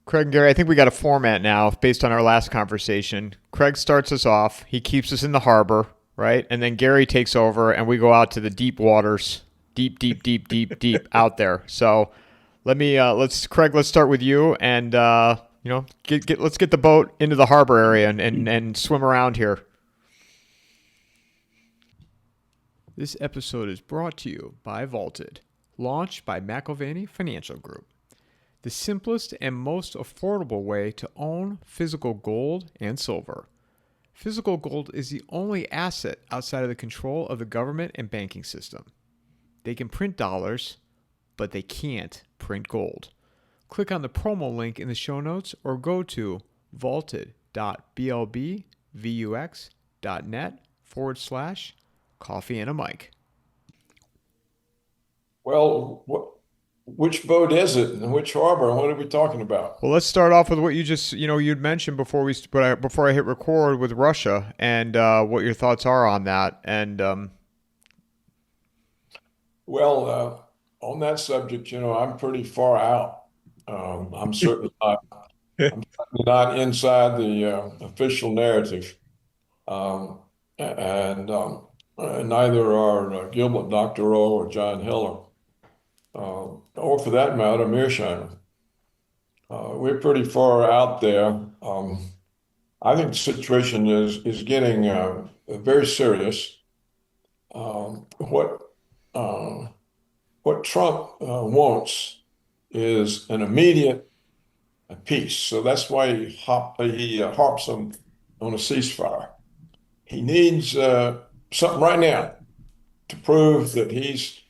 Craig and Gary, I think we got a format now based on our last conversation. Craig starts us off. He keeps us in the harbor, right? And then Gary takes over and we go out to the deep waters, deep, deep, deep, deep, deep out there. So let's start with you and, let's get the boat into the harbor area and swim around here. This episode is brought to you by Vaulted, launched by McIlvaney Financial Group. The simplest and most affordable way to own physical gold and silver. Physical gold is the only asset outside of the control of the government and banking system. They can print dollars, but they can't print gold. Click on the promo link in the show notes or go to vaulted.blbvux.net/coffeeandamike. Well, which boat is it and which harbor and what are we talking about? Well, let's start off with what you just, you'd mentioned before I hit record with Russia and what your thoughts are on that. And On that subject, I'm pretty far out. I'm certainly not. I'm certainly not inside the official narrative, um, and neither are Gilbert Doctorow or John Hiller, or for that matter, Mearsheimer. We're pretty far out there. I think the situation is getting very serious. What Trump wants is an immediate peace. So that's why he harps on a ceasefire. He needs something right now to prove that he's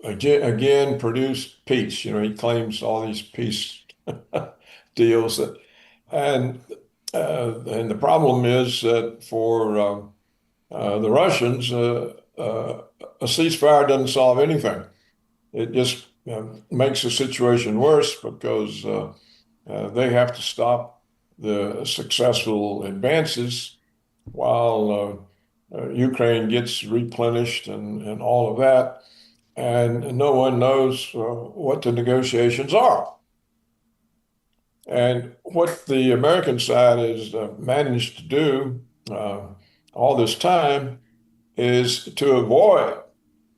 again produced peace. He claims all these peace deals and and the problem is that for the Russians, a ceasefire doesn't solve anything. It just makes the situation worse because they have to stop the successful advances while Ukraine gets replenished and all of that. And no one knows what the negotiations are. And what the American side has managed to do all this time is to avoid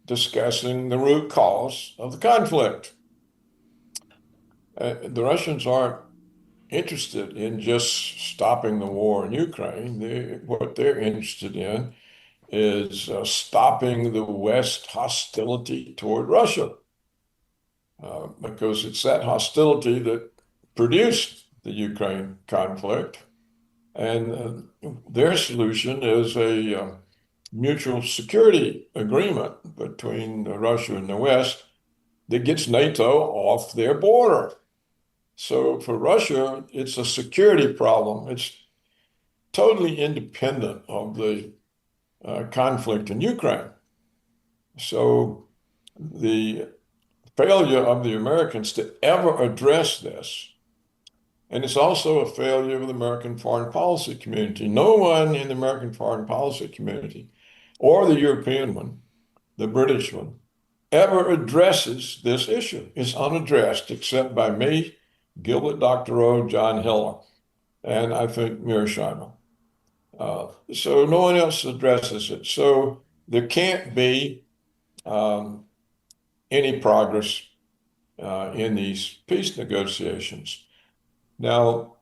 discussing the root cause of the conflict. The Russians aren't interested in just stopping the war in Ukraine. What they're interested in is stopping the West hostility toward Russia, because it's that hostility that produced the Ukraine conflict. And their solution is a mutual security agreement between Russia and the West that gets NATO off their border. So for Russia, it's a security problem. It's totally independent of the conflict in Ukraine. So the failure of the Americans to ever address this, and it's also a failure of the American foreign policy community. No one in the American foreign policy community or the European one, the British one, ever addresses this issue. It's unaddressed except by me, Gilbert Doctorow, John Hiller, and I think Mearsheimer. So no one else addresses it. So there can't be any progress in these peace negotiations. Now,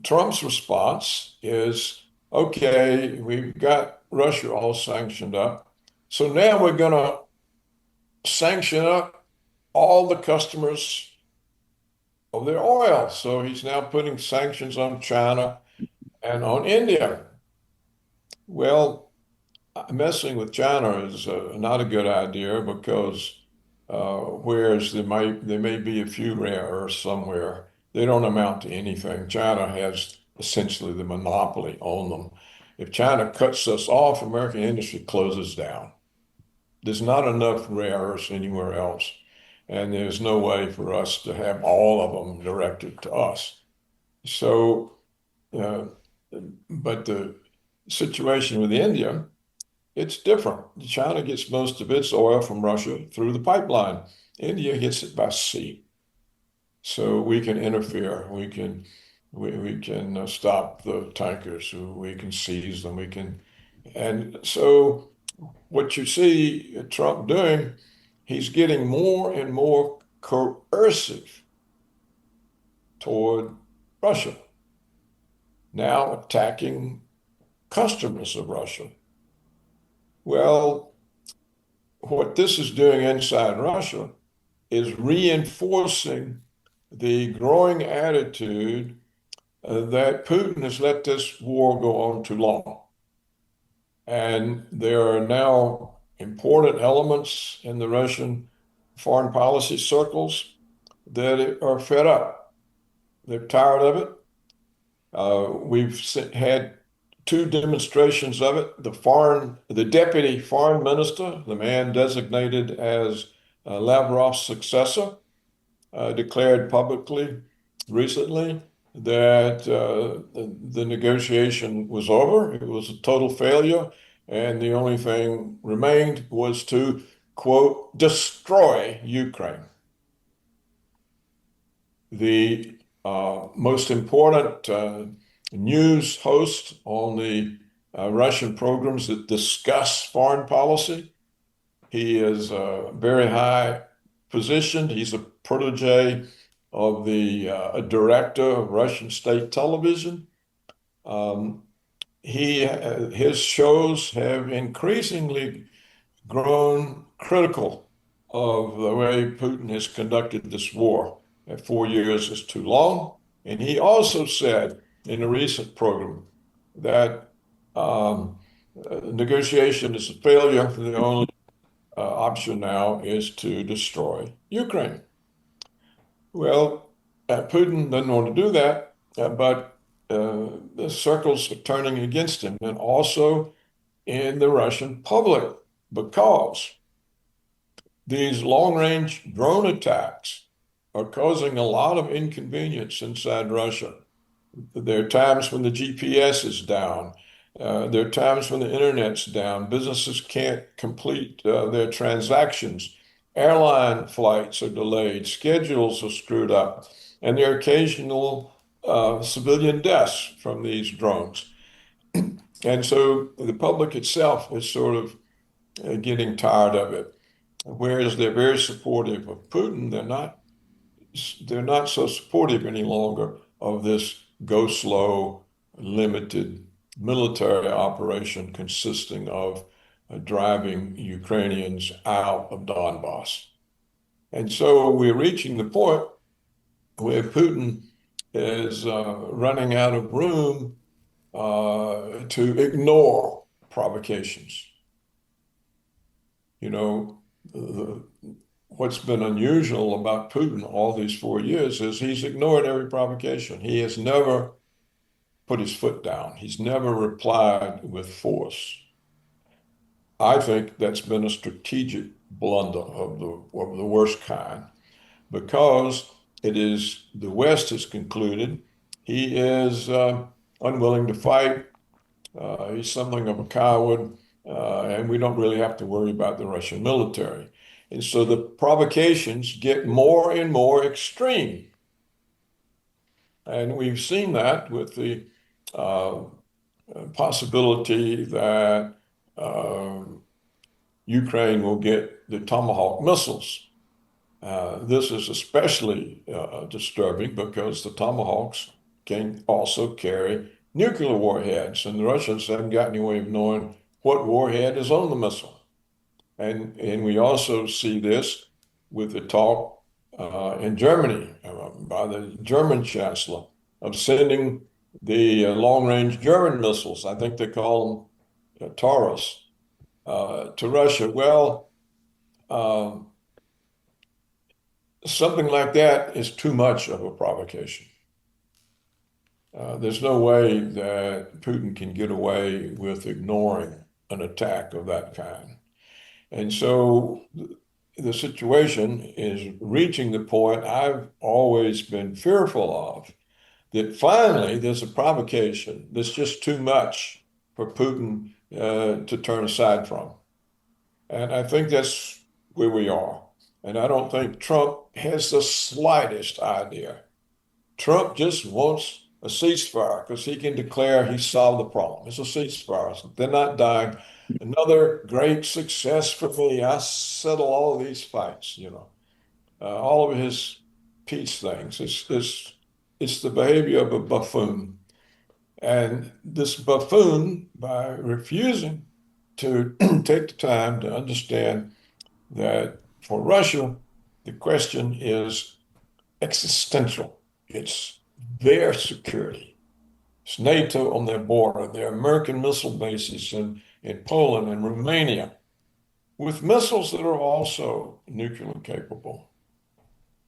Trump's response is, okay, we've got Russia all sanctioned up. So now we're going to sanction up all the customers of their oil. So he's now putting sanctions on China and on India. Well, messing with China is not a good idea because whereas there may be a few rare earths somewhere, they don't amount to anything. China has essentially the monopoly on them. If China cuts us off, American industry closes down. There's not enough rare earths anywhere else, and there's no way for us to have all of them directed to us. So, uh, but the situation with India, it's different. China gets most of its oil from Russia through the pipeline. India gets it by sea. so we can interfere. We can stop the tankers. We can seize them. And so what you see Trump doing, he's getting more and more coercive toward Russia, now attacking customers of Russia. Well, what this is doing inside Russia is reinforcing the growing attitude that Putin has let this war go on too long. And there are now important elements in the Russian foreign policy circles that are fed up. They're tired of it. We've had two demonstrations of it. The deputy foreign minister, the man designated as Lavrov's successor, declared publicly recently that the negotiation was over. It was a total failure, and the only thing remained was to, quote, destroy Ukraine. The most important news host on the Russian programs that discuss foreign policy. He is very high positioned. He's a protege of the director of Russian state television. His shows have increasingly grown critical of the way Putin has conducted this war. 4 years is too long. And he also said in a recent program that negotiation is a failure. The only option now is to destroy Ukraine. Well, Putin doesn't want to do that, but the circles are turning against him, and also in the Russian public, because these long-range drone attacks are causing a lot of inconvenience inside Russia. There are times when the GPS is down. There are times when the internet's down. Businesses can't complete their transactions. Airline flights are delayed. Schedules are screwed up. And there are occasional civilian deaths from these drones. And so the public itself is sort of getting tired of it. Whereas they're very supportive of Putin, they're not so supportive any longer of this go slow, limited military operation consisting of driving Ukrainians out of Donbass. And so we're reaching the point where Putin is running out of room to ignore provocations. You know, what's been unusual about Putin all these 4 years is he's ignored every provocation. He has never put his foot down. He's never replied with force. I think that's been a strategic blunder of the worst kind, because the West has concluded he is unwilling to fight. He's something of a coward, and we don't really have to worry about the Russian military. And so the provocations get more and more extreme. And we've seen that with the possibility that Ukraine will get the Tomahawk missiles. This is especially disturbing because the Tomahawks can also carry nuclear warheads, and the Russians haven't got any way of knowing what warhead is on the missile. And we also see this with the talk in Germany by the German chancellor of sending the long-range German missiles, I think they call them Taurus, to Russia. Well, something like that is too much of a provocation. There's no way that Putin can get away with ignoring an attack of that kind. And so the situation is reaching the point I've always been fearful of, that finally there's a provocation that's just too much for Putin to turn aside from. And I think that's where we are. And I don't think Trump has the slightest idea. Trump just wants a ceasefire because he can declare he solved the problem. It's a ceasefire. They're not dying. Another great success for me. I settle all of these fights, all of his peace things. It's the behavior of a buffoon. And this buffoon, by refusing to take the time to understand that for Russia, the question is existential. It's their security. It's NATO on their border, their American missile bases in Poland and Romania, with missiles that are also nuclear capable.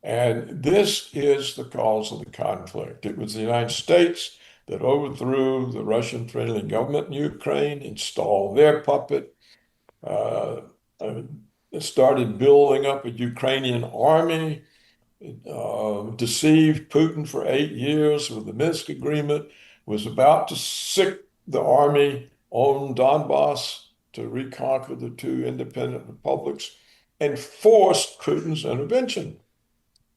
And this is the cause of the conflict. It was the United States that overthrew the Russian friendly government in Ukraine, installed their puppet, uh, uh, started building up a Ukrainian army, deceived Putin for 8 years with the Minsk agreement, was about to sick the army on Donbass to reconquer the two independent republics, and forced Putin's intervention.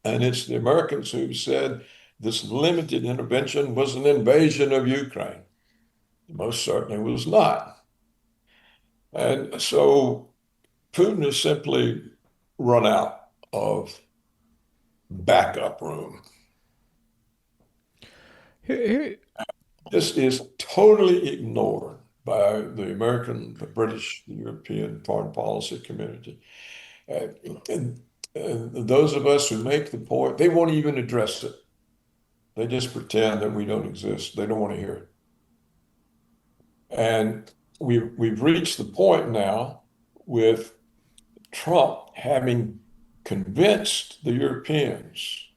And it's the Americans who said this limited intervention was an invasion of Ukraine. Most certainly was not. And so Putin has simply run out of backup room. This is totally ignored by the American, the British, the European foreign policy community. And those of us who make the point, they won't even address it. They just pretend that we don't exist. They don't want to hear it. And we've reached the point now with Trump having convinced the Europeans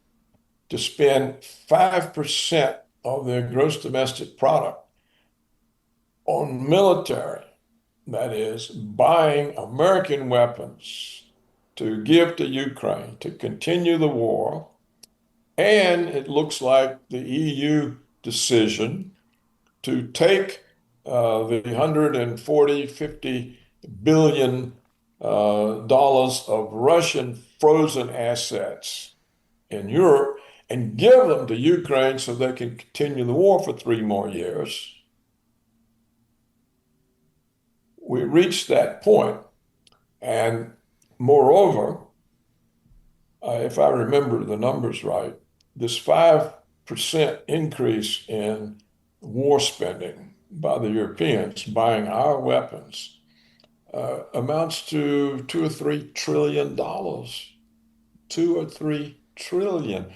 to spend 5% of their gross domestic product on military, that is, buying American weapons to give to Ukraine to continue the war. And it looks like the EU decision to take the 140, 50 billion dollars of Russian frozen assets in Europe and give them to Ukraine so they can continue the war for 3 more years. We reached that point. And moreover, if I remember the numbers right, this 5% increase in war spending by the Europeans buying our weapons amounts to $2 or $3 trillion. 2 or 3 trillion.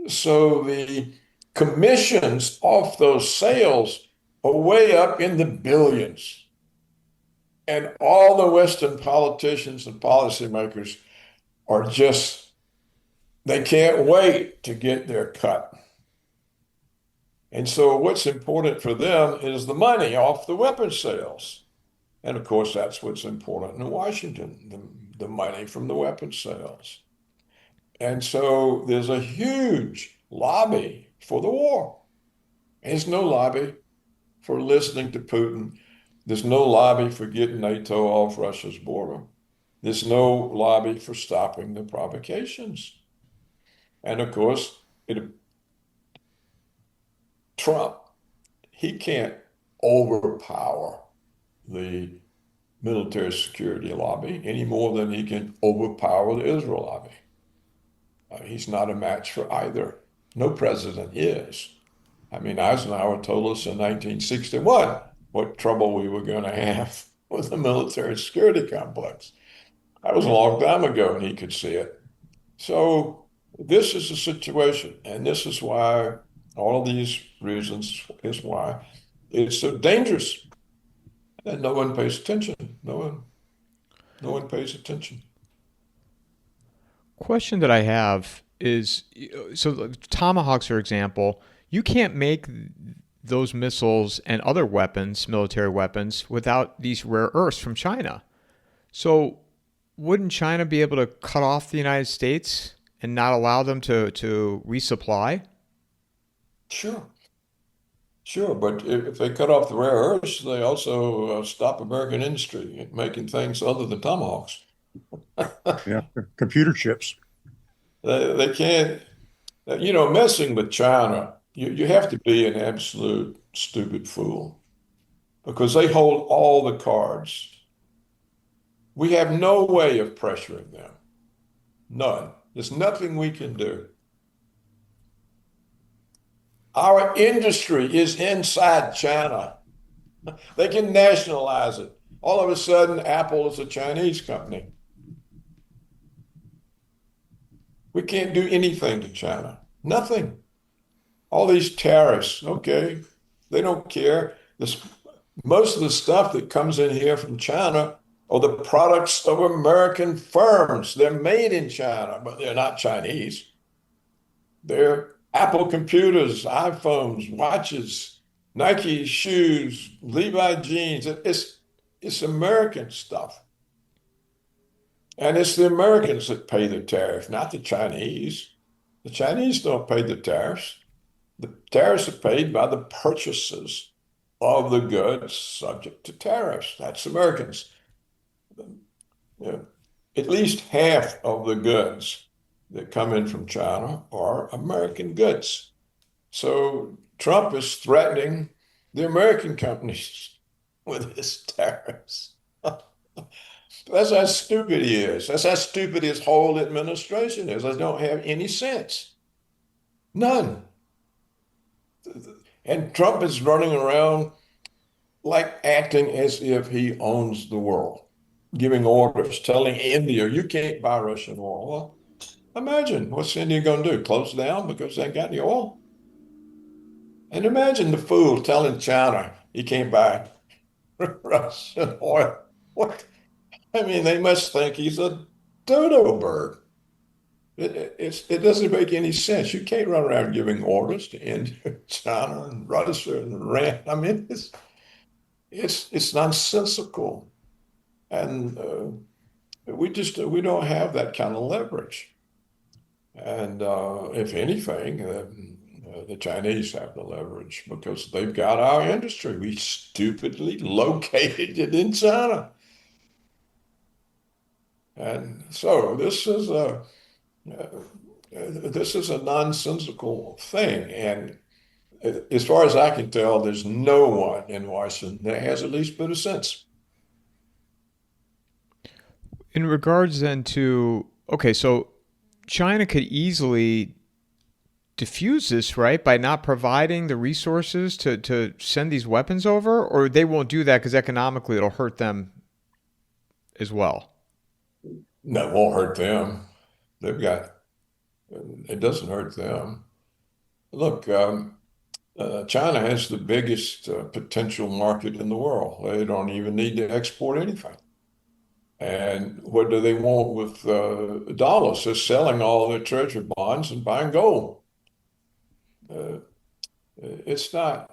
So the commissions off those sales are way up in the billions. And all the Western politicians and policymakers are just, they can't wait to get their cut. And so what's important for them is the money off the weapons sales. And of course, that's what's important in Washington, the money from the weapons sales. And so there's a huge lobby for the war. There's no lobby for listening to Putin. There's no lobby for getting NATO off Russia's border. There's no lobby for stopping the provocations. And of course, Trump, he can't overpower the military security lobby any more than he can overpower the Israel lobby. He's not a match for either. No president is. I mean, Eisenhower told us in 1961 what trouble we were going to have with the military security complex. That was a long time ago, and he could see it. So this is the situation, and this is why all of these reasons is why it's so dangerous, and no one pays attention. No one pays attention. Question that I have is, so Tomahawks, for example, you can't make those missiles and other weapons, military weapons, without these rare earths from China. So wouldn't China be able to cut off the United States and not allow them to resupply? Sure, sure. But if they cut off the rare earths, they also stop American industry making things other than tomahawks. Yeah, computer chips. They can't, messing with China, you have to be an absolute stupid fool because they hold all the cards. We have no way of pressuring them. None. There's nothing we can do. Our industry is inside China. They can nationalize it. All of a sudden, Apple is a Chinese company. We can't do anything to China. Nothing. All these tariffs, okay, they don't care. Most of the stuff that comes in here from China are the products of American firms. They're made in China, but they're not Chinese. They're Apple computers, iPhones, watches, Nike shoes, Levi jeans. It's American stuff. And it's the Americans that pay the tariff, not the Chinese. The Chinese don't pay the tariffs. The tariffs are paid by the purchasers of the goods subject to tariffs. That's Americans. Yeah. At least half of the goods that come in from China are American goods. So Trump is threatening the American companies with his tariffs. That's how stupid he is. That's how stupid his whole administration is. They don't have any sense. None. And Trump is running around like acting as if he owns the world, giving orders, telling India, you can't buy Russian oil. Well, imagine what's India going to do? Close down because they ain't got any oil? And imagine the fool telling China you can't buy Russian oil. What? I mean, they must think he's a dodo bird. It doesn't make any sense. You can't run around giving orders to India, China, and Russia and Iran. I mean, it's nonsensical, and we don't have that kind of leverage. And if anything, the Chinese have the leverage because they've got our industry. We stupidly located it in China, and so this is a nonsensical thing. And as far as I can tell, there's no one in Washington that has at least a bit of sense. In regards then to, okay, so China could easily diffuse this, right, by not providing the resources to send these weapons over, or they won't do that because economically it'll hurt them as well. No, it won't hurt them. They've got, it doesn't hurt them. Look, China has the biggest potential market in the world. They don't even need to export anything. And what do they want with dollars? They're selling all their treasury bonds and buying gold. Uh, it's not,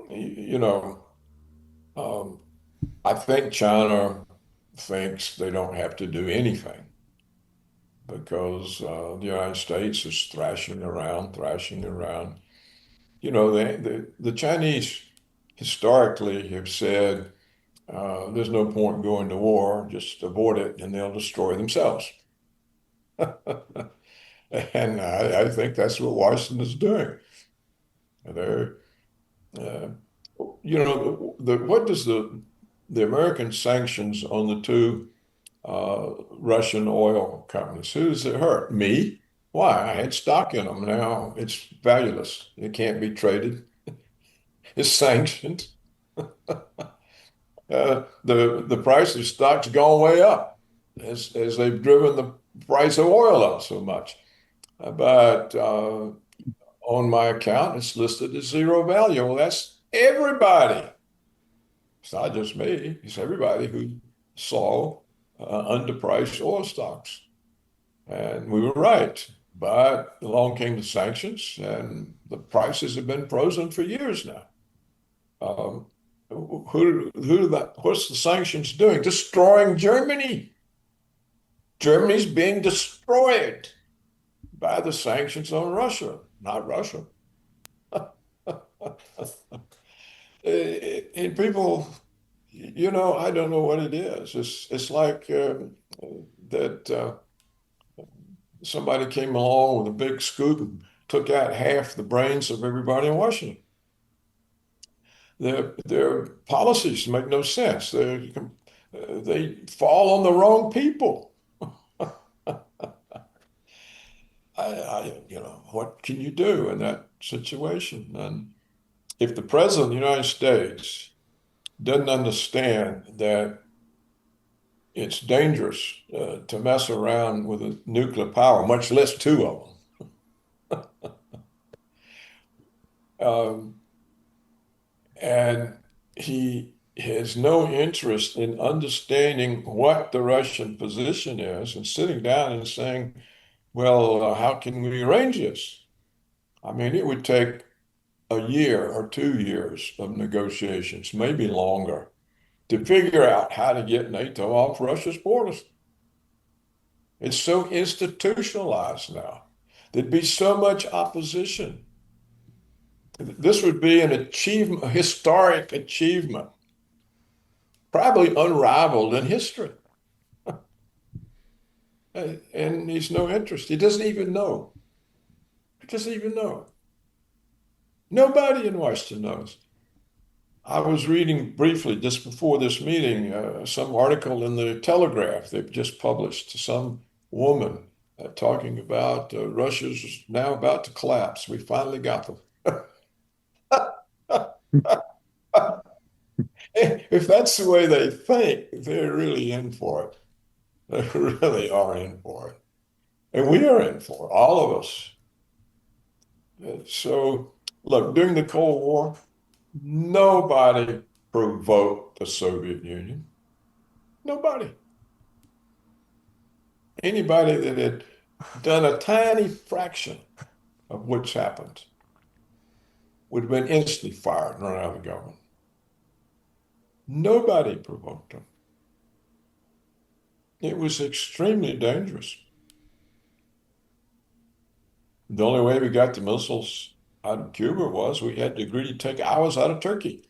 you know, um, I think China thinks they don't have to do anything because the United States is thrashing around, thrashing around. The Chinese historically have said there's no point going to war, just avoid it and they'll destroy themselves. And I think that's what Washington is doing. They're, uh, what does the American sanctions on the two Russian oil companies, who does it hurt? Me? Why? I had stock in them. Now it's valueless. It can't be traded. It's sanctioned. The price of stock's gone way up as they've driven the price of oil up so much. But on my account, it's listed as zero value. Well, that's everybody. It's not just me. It's everybody who saw underpriced oil stocks. And we were right. But along came the sanctions, and the prices have been frozen for years now. Um, what's the sanctions doing? Destroying Germany. Germany's being destroyed by the sanctions on Russia, not Russia. And people, I don't know what it is. It's like that somebody came along with a big scoop and took out half the brains of everybody in Washington. Their policies make no sense. They fall on the wrong people. What can you do in that situation? And if the president of the United States doesn't understand that it's dangerous to mess around with a nuclear power, much less two of them, and he has no interest in understanding what the Russian position is and sitting down and saying, well, how can we arrange this? I mean, it would take a year or 2 years of negotiations, maybe longer, to figure out how to get NATO off Russia's borders. It's so institutionalized now. There'd be so much opposition. This would be an achievement, a historic achievement, probably unrivaled in history. And he's no interest. He doesn't even know. He doesn't even know. Nobody in Washington knows. I was reading briefly just before this meeting some article in the Telegraph they've just published. Some woman talking about Russia's now about to collapse. We finally got them. If that's the way they think, they're really in for it. They really are in for it. And we are in for it, all of us. So, look, during the Cold War, nobody provoked the Soviet Union. Nobody. Anybody that had done a tiny fraction of what's happened would have been instantly fired and run out of the government. Nobody provoked them. It was extremely dangerous. The only way we got the missiles out of Cuba was we had to agree to take ours out of Turkey.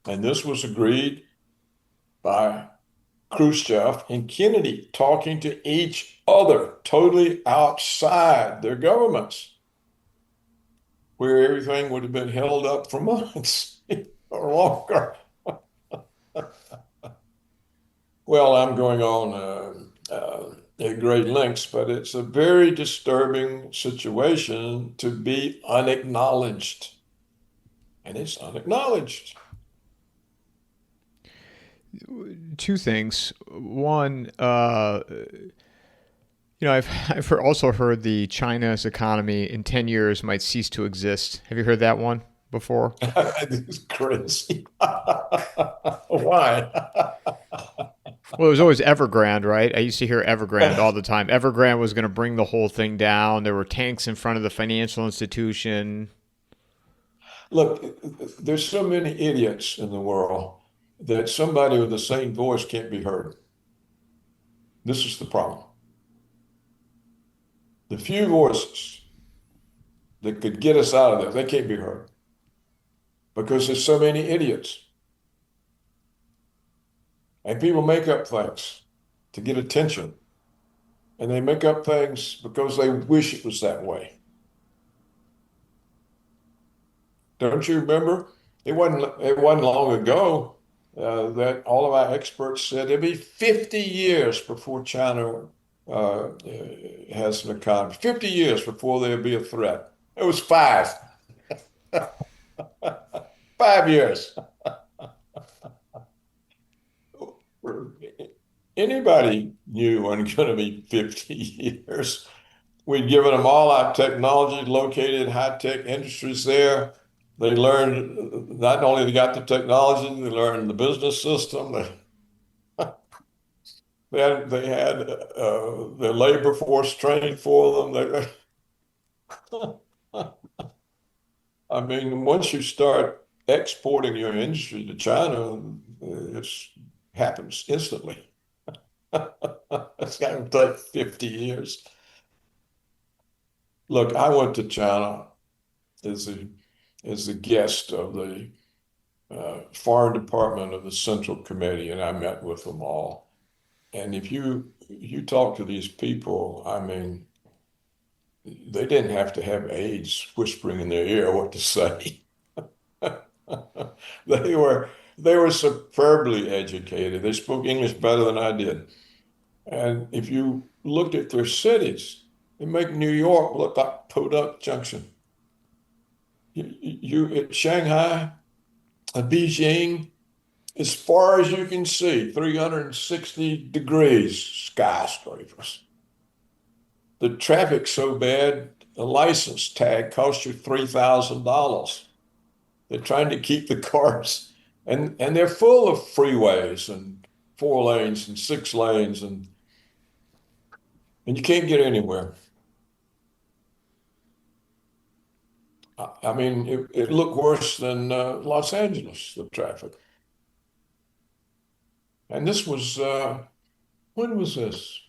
And this was agreed by Khrushchev and Kennedy talking to each other, totally outside their governments, where everything would have been held up for months or longer. Well, I'm going on at great lengths, but it's a very disturbing situation to be unacknowledged. And it's unacknowledged. Two things. One, I've also heard the China's economy in 10 years might cease to exist. Have you heard that one before? It's crazy. Why? Well, it was always Evergrande, right? I used to hear Evergrande all the time. Evergrande was going to bring the whole thing down. There were tanks in front of the financial institution. Look, there's so many idiots in the world that somebody with the same voice can't be heard. This is the problem. The few voices that could get us out of there, they can't be heard because there's so many idiots. And people make up things to get attention. And they make up things because they wish it was that way. Don't you remember? It wasn't long ago that all of our experts said it'd be 50 years before China has an economy. 50 years before there'll be a threat. It was 5. 5 years. Anybody knew it wasn't going to be 50 years. We'd given them all our technology, located high-tech industries there. They learned, not only they got the technology, they learned the business system. They had their labor force trained for them. I mean, once you start exporting your industry to China, it happens instantly. It's going to take 50 years. Look, I went to China as a guest of the foreign department of the Central Committee, and I met with them all. And if you talk to these people, I mean, they didn't have to have aides whispering in their ear what to say. They were superbly educated. They spoke English better than I did. And if you looked at their cities, they make New York look like Podunk Junction. You at Shanghai, at Beijing, as far as you can see, 360 degrees skyscrapers. The traffic's so bad, a license tag costs you $3,000. They're trying to keep the cars, and they're full of freeways and 4 lanes and 6 lanes, and you can't get anywhere. I mean, it looked worse than Los Angeles, the traffic. And this was, when was this?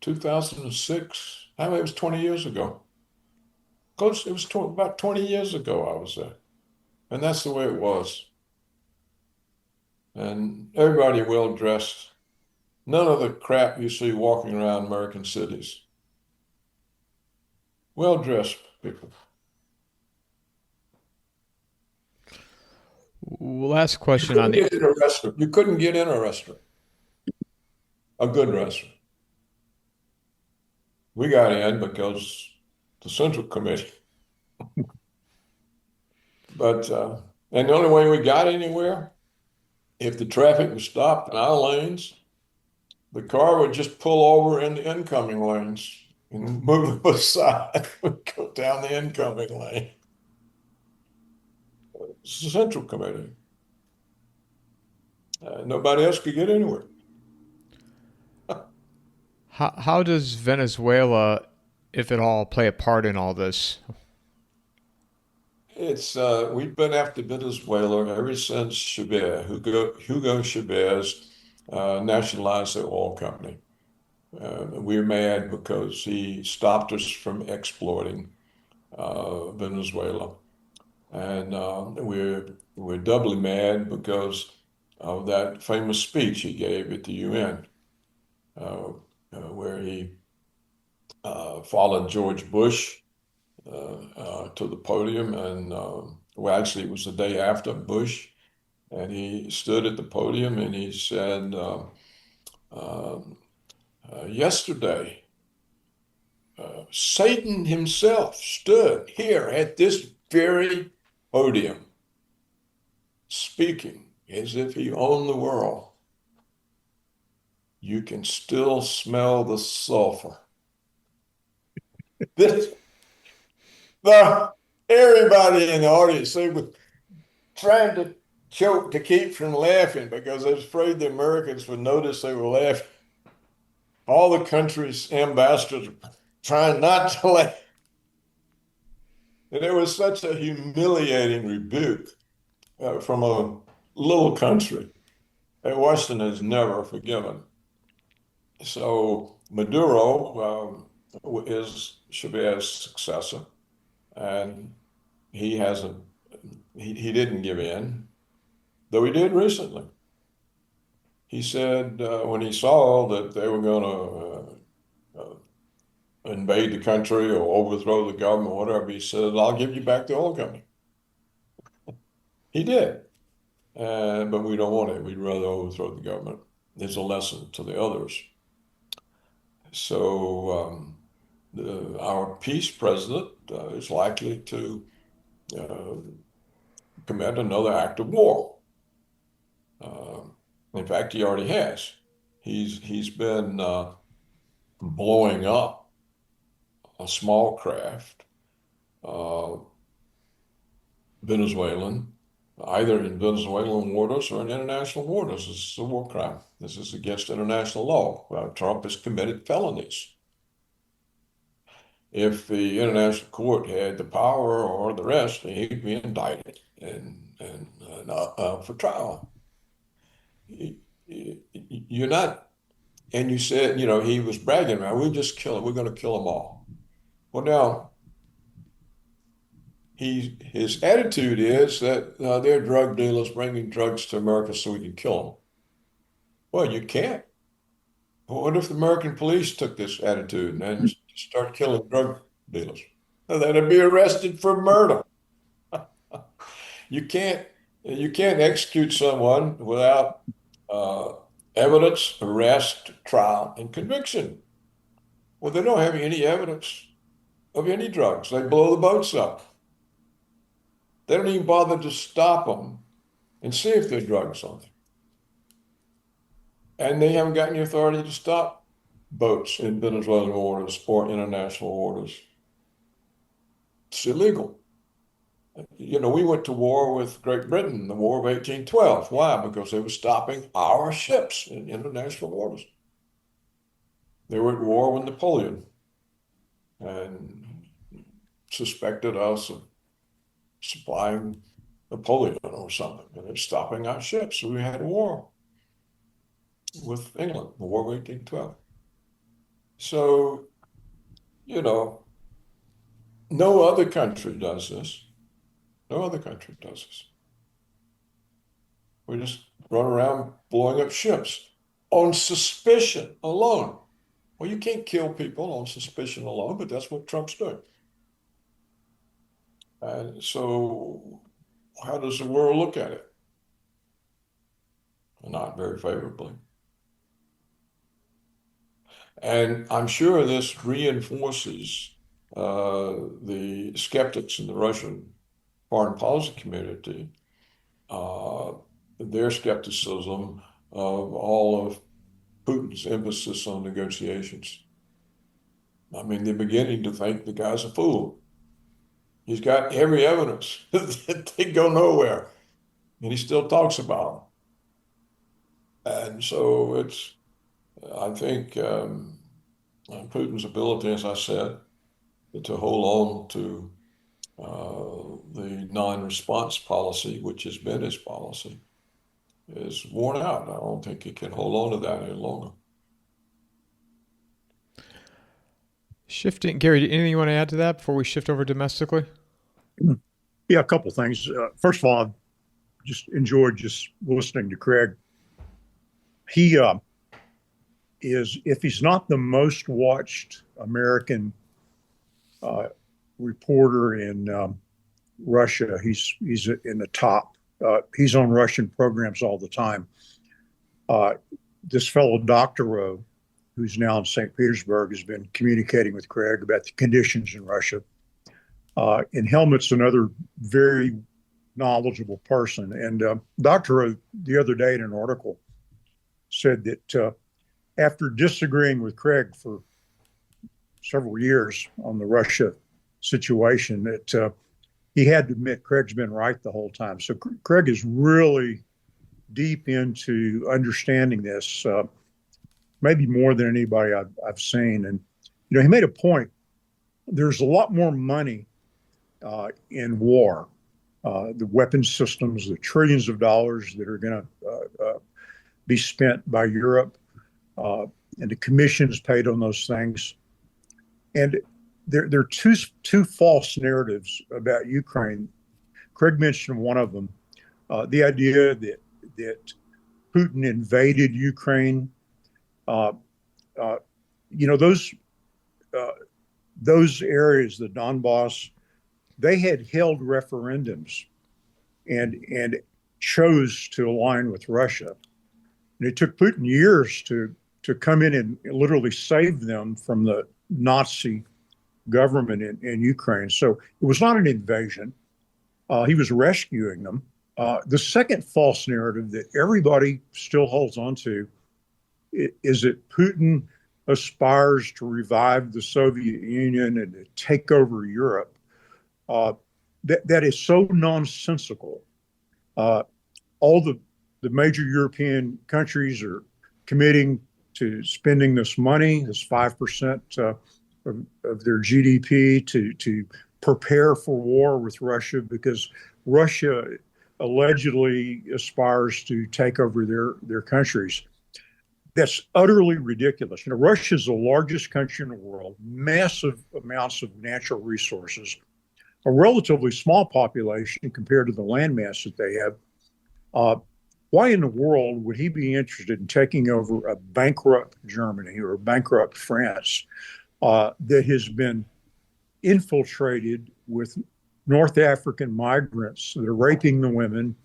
2006? I mean, it was 20 years ago. Close, it was about 20 years ago I was there. And that's the way it was. And everybody well dressed. None of the crap you see walking around American cities. Well dressed people. Last question on the. You couldn't get in a restaurant, a good restaurant. We got in because the Central Committee. But and the only way we got anywhere, if the traffic was stopped in our lanes, the car would just pull over in the incoming lanes and move aside and go down the incoming lane. It's the Central Committee. Nobody else could get anywhere. How does Venezuela, if at all, play a part in all this? It's we've been after Venezuela ever since Chavez, Hugo Chavez, nationalized the oil company. We're mad because he stopped us from exploiting Venezuela, and we're doubly mad because of that famous speech he gave at the UN, where he followed George Bush to the podium, and well, actually, it was the day after Bush, and he stood at the podium and he said, yesterday, Satan himself stood here at this very podium, speaking as if he owned the world. You can still smell the sulfur. Everybody in the audience, they were trying to choke to keep from laughing because they was afraid the Americans would notice they were laughing. All the country's ambassadors were trying not to laugh. And it was such a humiliating rebuke from a little country that Washington has never forgiven. So Maduro is Chavez's successor, and he didn't give in, though he did recently. He said when he saw that they were going to invade the country or overthrow the government, whatever, he said, I'll give you back the oil company. He did, but we don't want it. We'd rather overthrow the government. It's a lesson to the others. So our peace president is likely to commit another act of war. In fact, he already has. He's been blowing up a small craft, Venezuelan, either in Venezuelan waters or in international waters. This is a war crime. This is against international law. Trump has committed felonies. If the international court had the power or the rest, he'd be indicted and for trial. You're not, and you said, he was bragging about, we'll just kill him. We're going to kill them all. Well, now, his attitude is that they're drug dealers bringing drugs to America so we can kill them. Well, you can't. What if the American police took this attitude and start killing drug dealers? Well, they'd be arrested for murder. You can't you can't execute someone without uh, evidence, arrest, trial, and conviction. Well, they don't have any evidence of any drugs. They blow the boats up. They don't even bother to stop them and see if there are drugs on them. And they haven't got any authority to stop boats in Venezuelan waters or international waters. It's illegal. You know, we went to war with Great Britain in the War of 1812. Why? Because they were stopping our ships in international waters. They were at war with Napoleon and suspected us of supplying Napoleon or something, and they're stopping our ships. So we had a war with England, the War of 1812. So, you know, no other country does this. No other country does this. We just run around blowing up ships on suspicion alone. Well, you can't kill people on suspicion alone, but that's what Trump's doing. And so, how does the world look at it? Not very favorably. And I'm sure this reinforces the skeptics in the Russian foreign policy community, their skepticism of all of Putin's emphasis on negotiations. I mean, they're beginning to think the guy's a fool. He's got every evidence that they go nowhere, and he still talks about them. And so I think Putin's ability, as I said, to hold on to the non-response policy, which has been his policy, is worn out. I don't think he can hold on to that any longer. Shifting, Gary, anything you want to add to that before we shift over domestically? Yeah, a couple things. First of all, I just enjoyed just listening to Craig. He is, if he's not the most watched American reporter in Russia, he's in the top. He's on Russian programs all the time. This fellow Doctorow, who's now in St. Petersburg, has been communicating with Craig about the conditions in Russia. And Helmut's another very knowledgeable person. And Doctorow, the other day in an article, said that after disagreeing with Craig for several years on the Russia situation, that he had to admit Craig's been right the whole time. So Craig is really deep into understanding this, maybe more than anybody I've seen. And, you know, he made a point. There's a lot more money in war. The weapons systems, the trillions of dollars that are going to be spent by Europe, and the commissions paid on those things. And there are two false narratives about Ukraine. Craig mentioned one of them, the idea that Putin invaded Ukraine. You know, those areas, the Donbass, they had held referendums and chose to align with Russia. And it took Putin years to come in and literally save them from the Nazi government in Ukraine. So it was not an invasion. He was rescuing them. The second false narrative that everybody still holds on to is that Putin aspires to revive the Soviet Union and to take over Europe. That is so nonsensical. All the major European countries are committing to spending this money, this 5% of their GDP, to prepare for war with Russia, because Russia allegedly aspires to take over their countries. That's utterly ridiculous. You know, Russia is the largest country in the world, massive amounts of natural resources. a relatively small population compared to the landmass that they have. Why in the world would he be interested in taking over a bankrupt Germany or bankrupt France that has been infiltrated with North African migrants that are raping the women,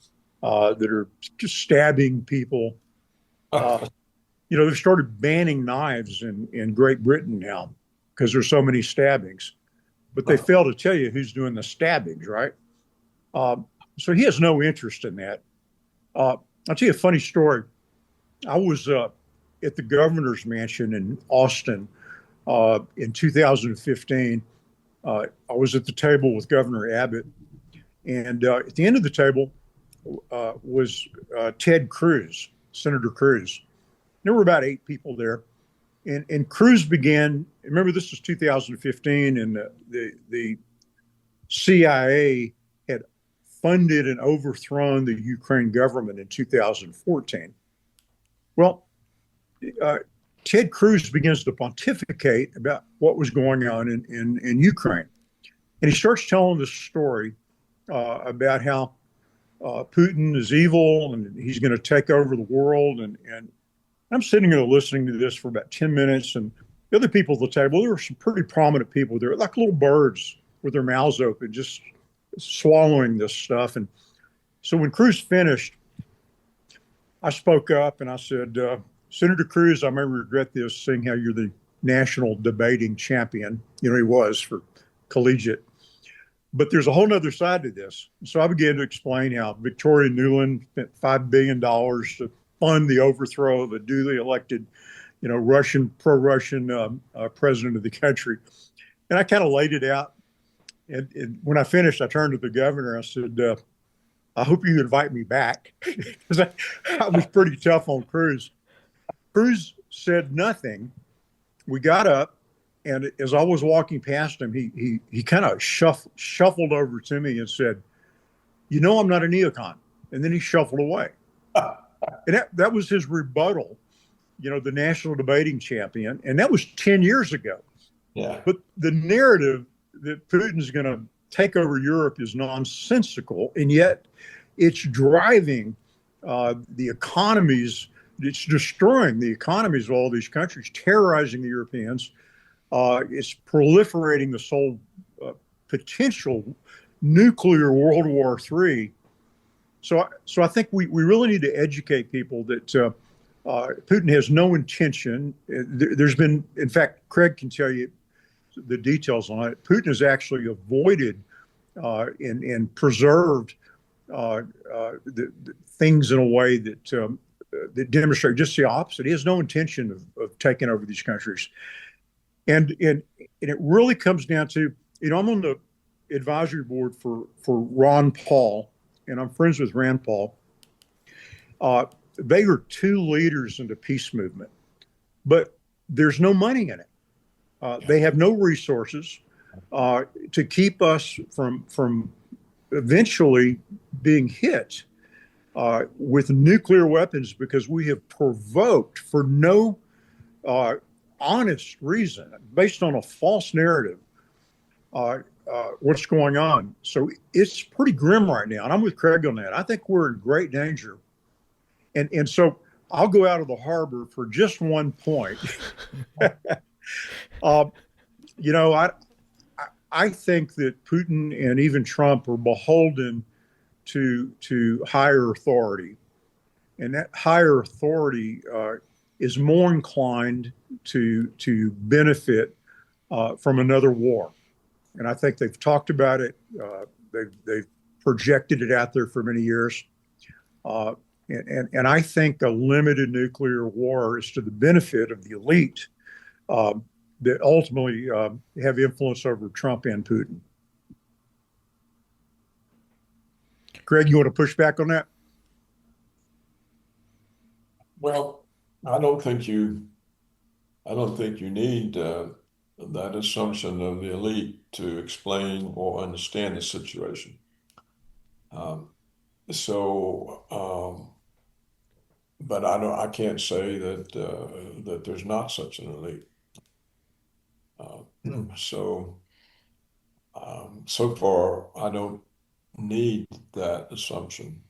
that are just stabbing people? They've started banning knives in Great Britain now because there's so many stabbings, but they fail to tell you who's doing the stabbings, right? So he has no interest in that. I'll tell you a funny story. I was at the governor's mansion in Austin in 2015. I was at the table with Governor Abbott, and at the end of the table was Ted Cruz, Senator Cruz. There were about 8 people there, and Cruz began. Remember, this was 2015, and the CIA had funded and overthrown the Ukraine government in 2014. Well, Ted Cruz begins to pontificate about what was going on in Ukraine. And he starts telling this story about how Putin is evil and he's going to take over the world. And I'm sitting there listening to this for about 10 minutes. And the other people at the table, there were some pretty prominent people there, like little birds with their mouths open, just swallowing this stuff. And so when Cruz finished, I spoke up and I said, Senator Cruz, I may regret this, seeing how you're the national debating champion. He was for collegiate. But there's a whole other side to this. So I began to explain how Victoria Nuland spent $5 billion to fund the overthrow of a duly elected, pro-Russian president of the country. And I kind of laid it out. And when I finished, I turned to the governor. I said, I hope you invite me back, because I was pretty tough on Cruz. Cruz said nothing. We got up, and as I was walking past him, he kind of shuffled over to me and said, I'm not a neocon. And then he shuffled away. And that was his rebuttal, the national debating champion. And that was 10 years ago. Yeah. But the narrative that Putin's going to take over Europe is nonsensical, and yet it's driving the economies. It's destroying the economies of all these countries, terrorizing the Europeans. It's proliferating the sole potential nuclear World War III. So I think we really need to educate people that Putin has no intention. There's been, in fact, Craig can tell you the details on it. Putin has actually avoided and preserved the things in a way that demonstrate just the opposite. He has no intention of taking over these countries. And it really comes down to, I'm on the advisory board for Ron Paul, and I'm friends with Rand Paul. They are 2 leaders in the peace movement, but there's no money in it. They have no resources to keep us from eventually being hit with nuclear weapons, because we have provoked, for no honest reason, based on a false narrative, what's going on. So it's pretty grim right now. And I'm with Craig on that. I think we're in great danger. And so I'll go out of the harbor for just one point. I think that Putin and even Trump are beholden to higher authority, and that higher authority is more inclined to benefit from another war. And I think they've talked about it. They've projected it out there for many years. And I think a limited nuclear war is to the benefit of the elite that ultimately have influence over Trump and Putin. Greg, you want to push back on that? Well, I don't think you need that assumption of the elite to explain or understand the situation. But I can't say that there's not such an elite. So So far, I don't need that assumption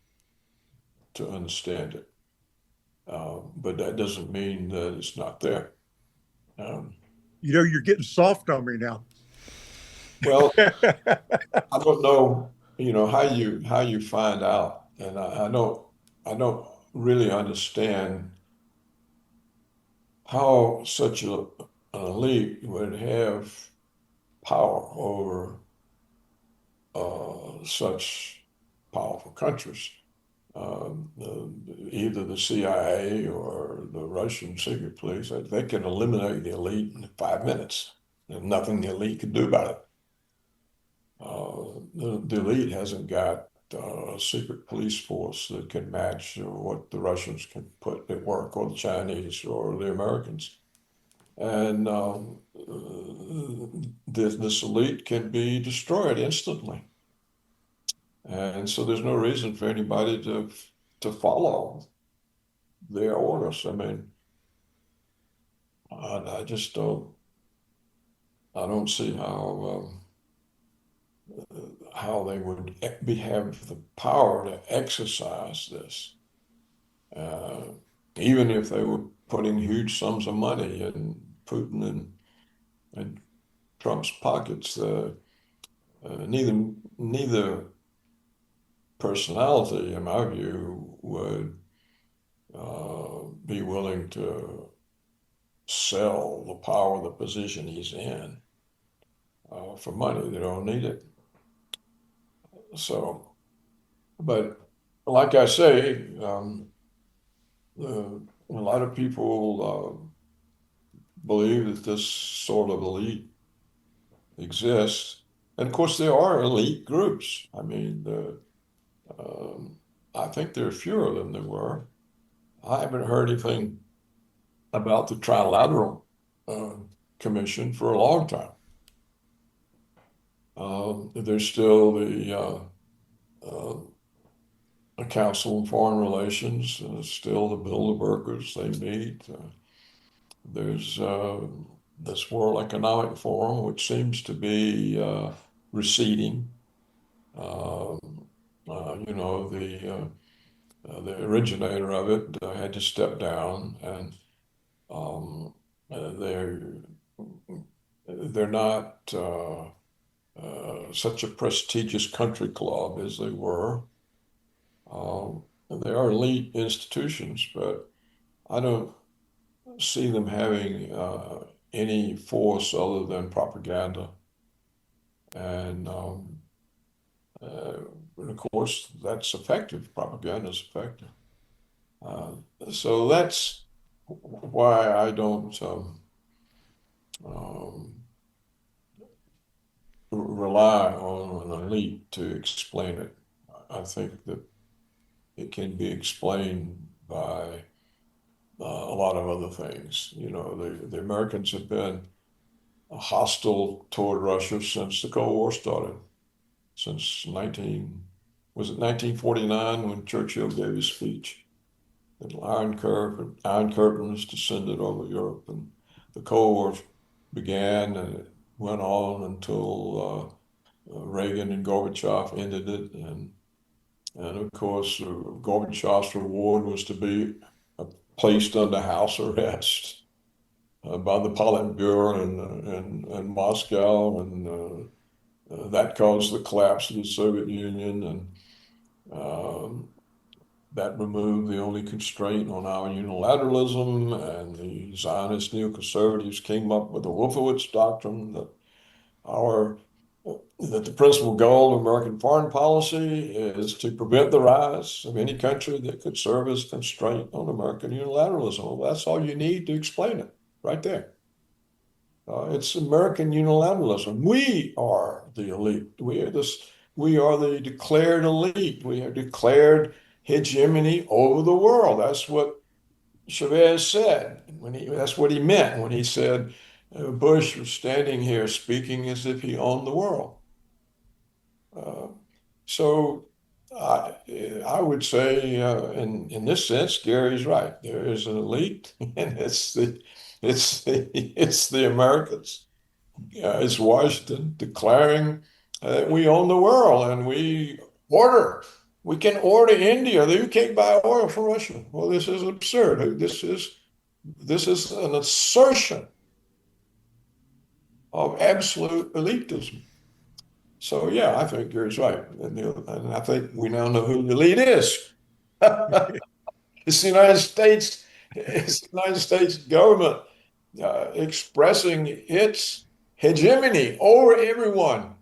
to understand it. But that doesn't mean that it's not there. Um, You're getting soft on me now. well, I don't know, how you find out, and I don't really understand how such an elite would have power over such powerful countries. Either the CIA or the Russian secret police, they can eliminate the elite in 5 minutes. There's nothing the elite can do about it. The elite hasn't got a secret police force that can match what the Russians can put at work, or the Chinese, or the Americans. And this elite can be destroyed instantly. And so there's no reason for anybody to follow their orders. I mean, I just don't see how they would have the power to exercise this, uh, even if they were putting huge sums of money in Putin and Trump's pockets. Neither personality, in my view, would be willing to sell the power of the position he's in for money. They don't need it. So, but like I say, a lot of people believe that this sort of elite exists. And of course, there are elite groups. I mean, I think there are fewer than there were. I haven't heard anything about the Trilateral uh, Commission for a long time. There's still the Council on Foreign Relations, still the Bilderbergers, they meet. There's this World Economic Forum, which seems to be receding. Uh, the originator of it had to step down, and um, they're not such a prestigious country club as they were. They are elite institutions, but I don't see them having any force other than propaganda. And, uh, and of course, that's effective. Propaganda is effective. Uh, so that's why I don't um, rely on an elite to explain it. I think that it can be explained by a lot of other things. The Americans have been hostile toward Russia since the Cold War started, since was it 1949 when Churchill gave his speech? The Iron Curtains descended over Europe, and the Cold War began, and it went on until Reagan and Gorbachev ended it, and of course Gorbachev's reward was to be placed under house arrest by the Politburo in Moscow, and that caused the collapse of the Soviet Union, and that removed the only constraint on our unilateralism, and the Zionist neoconservatives came up with the Wolfowitz doctrine that the principal goal of American foreign policy is to prevent the rise of any country that could serve as a constraint on American unilateralism. Well, that's all you need to explain it, right there. It's American unilateralism. We are the elite. We are the declared elite. We have declared hegemony over the world. That's what Chavez said that's what he meant when he said Bush was standing here speaking as if he owned the world. Uh, so I would say, in this sense, Gary's right. There is an elite, and it's the Americans. It's Washington declaring we own the world, and we can order India. You can't buy oil from Russia. Well, this is absurd. This is an assertion of absolute elitism. So yeah, I think you're right, and I think we now know who the elite is. It's the United States. It's the United States government expressing its hegemony over everyone.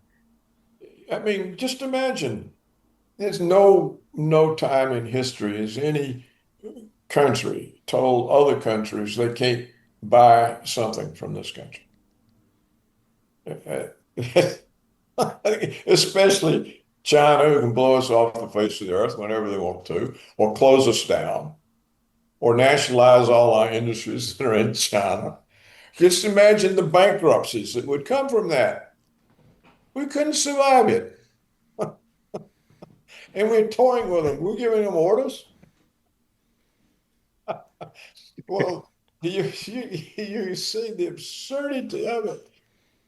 I mean, just imagine. There's no time in history has any country told other countries they can't buy something from this country. Especially China, who can blow us off the face of the earth whenever they want to, or close us down, or nationalize all our industries that are in China. Just imagine the bankruptcies that would come from that. We couldn't survive it. And we're toying with them. We're giving them orders. Well, you see the absurdity of it.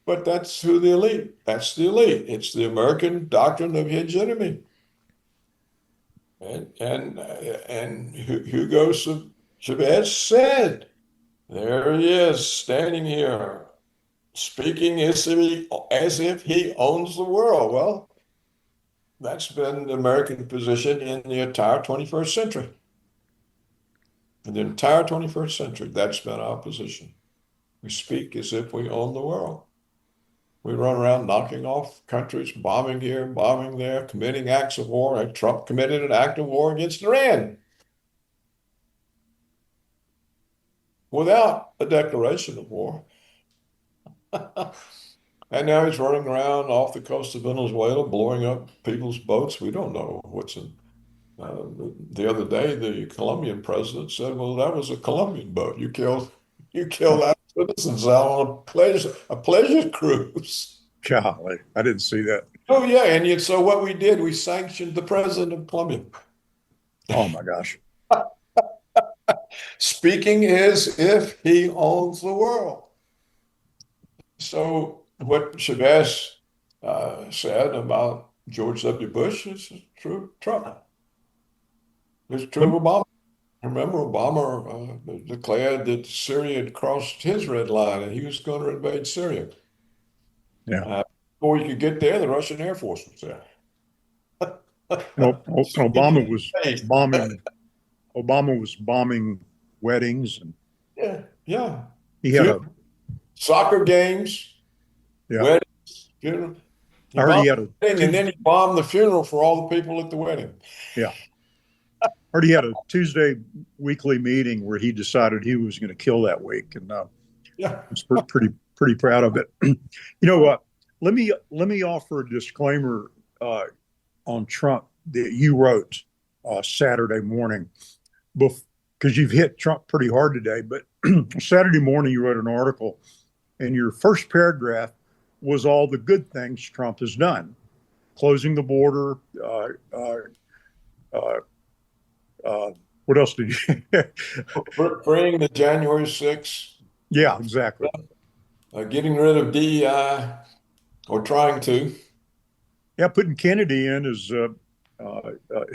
But that's who the elite. That's the elite. It's the American doctrine of hegemony. And Hugo Chavez said, there he is, standing here, speaking as if he owns the world. Well, that's been the American position in the entire 21st century. In the entire 21st century, that's been our position. We speak as if we own the world. We run around knocking off countries, bombing here, bombing there, committing acts of war. And Trump committed an act of war against Iran without a declaration of war. And now he's running around off the coast of Venezuela, blowing up people's boats. We don't know what's in. The other day, the Colombian president said, "Well, that was a Colombian boat. You killed our citizens out on a pleasure cruise." Golly, I didn't see that. Oh yeah, and so what we did, we sanctioned the president of Colombia. Oh my gosh. Speaking as if he owns the world. So what Chavez said about George W. Bush is true of Trump. It's true of Obama. Remember, Obama declared that Syria had crossed his red line and he was going to invade Syria. Yeah. Before you could get there, the Russian Air Force was there. Obama was bombing weddings, and yeah. He had soccer games, weddings, funeral. I heard he had a and then he bombed the funeral for all the people at the wedding. Yeah. I heard he had a Tuesday weekly meeting where he decided he was going to kill that week, and I was pretty proud of it. You know what? Let me offer a disclaimer on Trump that you wrote Saturday morning, because you've hit Trump pretty hard today. But Saturday morning you wrote an article, and your first paragraph was all the good things Trump has done: closing the border. What else did you? Freeing the January 6th. Yeah, exactly. Getting rid of DEI, or trying to. Yeah, putting Kennedy in as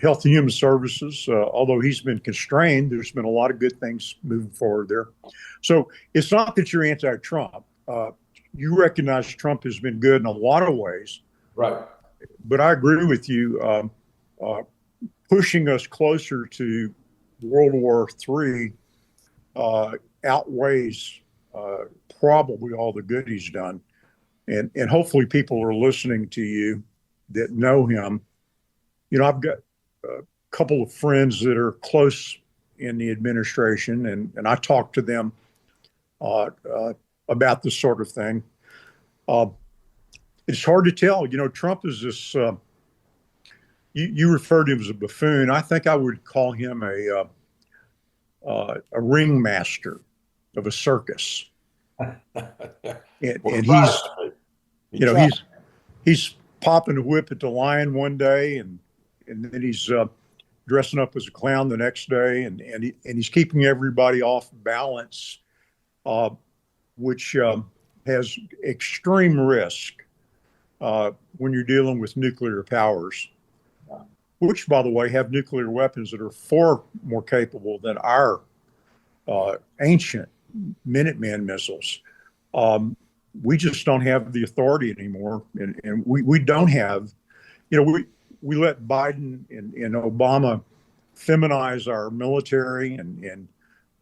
Health and Human Services. Although he's been constrained, there's been a lot of good things moving forward there. So it's not that you're anti-Trump. You recognize Trump has been good in a lot of ways. Right. But I agree with you. Pushing us closer to World War III outweighs probably all the good he's done. And hopefully people are listening to you that know him. You know, I've got a couple of friends that are close in the administration, and I talk to them about this sort of thing. It's hard to tell. You know, Trump is this, you referred to him as a buffoon. I think I would call him a ringmaster of a circus. And he's, you know, he's popping a whip at the Lion one day, and then he's dressing up as a clown the next day, and he's keeping everybody off balance, which has extreme risk when you're dealing with nuclear powers, which, by the way, have nuclear weapons that are far more capable than our ancient Minuteman missiles. We just don't have the authority anymore, and we don't have, we let Biden and Obama feminize our military, and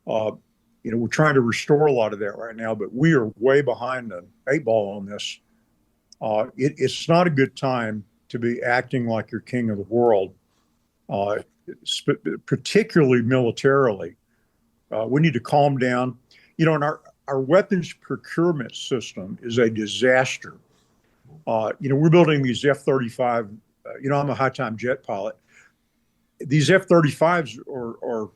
we're trying to restore a lot of that right now, but we are way behind the 8 ball on this. It's not a good time to be acting like you're king of the world, particularly militarily. We need to calm down. And our weapons procurement system is a disaster. We're building these F-35. I'm a high-time jet pilot. These F-35s are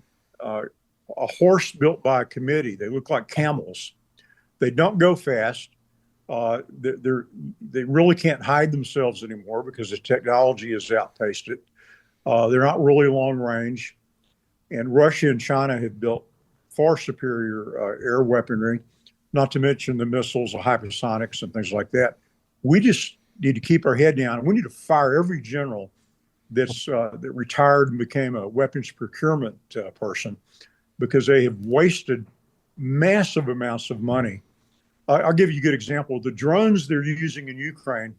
a horse built by a committee. They look like camels. They don't go fast. They really can't hide themselves anymore because the technology has outpaced it. They're not really long range. And Russia and China have built far superior air weaponry, not to mention the missiles, the hypersonics, and things like that. We just need to keep our head down. We need to fire every general that retired and became a weapons procurement person, because they have wasted massive amounts of money. I'll give you a good example. The drones they're using in Ukraine,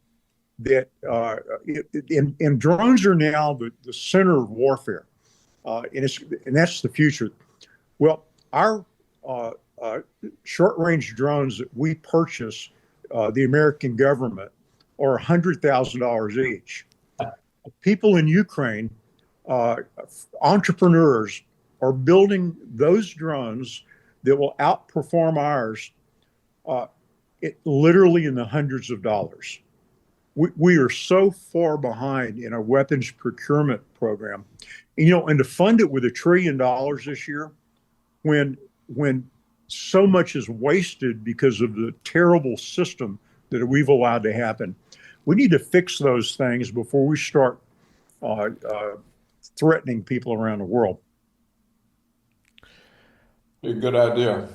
and drones are now the center of warfare, and that's the future. Well, our short-range drones that we purchase, the American government, are $100,000 each. People in Ukraine, entrepreneurs, are building those drones that will outperform ours, literally in the hundreds of dollars. We are so far behind in our weapons procurement program, and to fund it with $1 trillion this year, when so much is wasted because of the terrible system that we've allowed to happen. We need to fix those things before we start threatening people around the world. Be a good idea.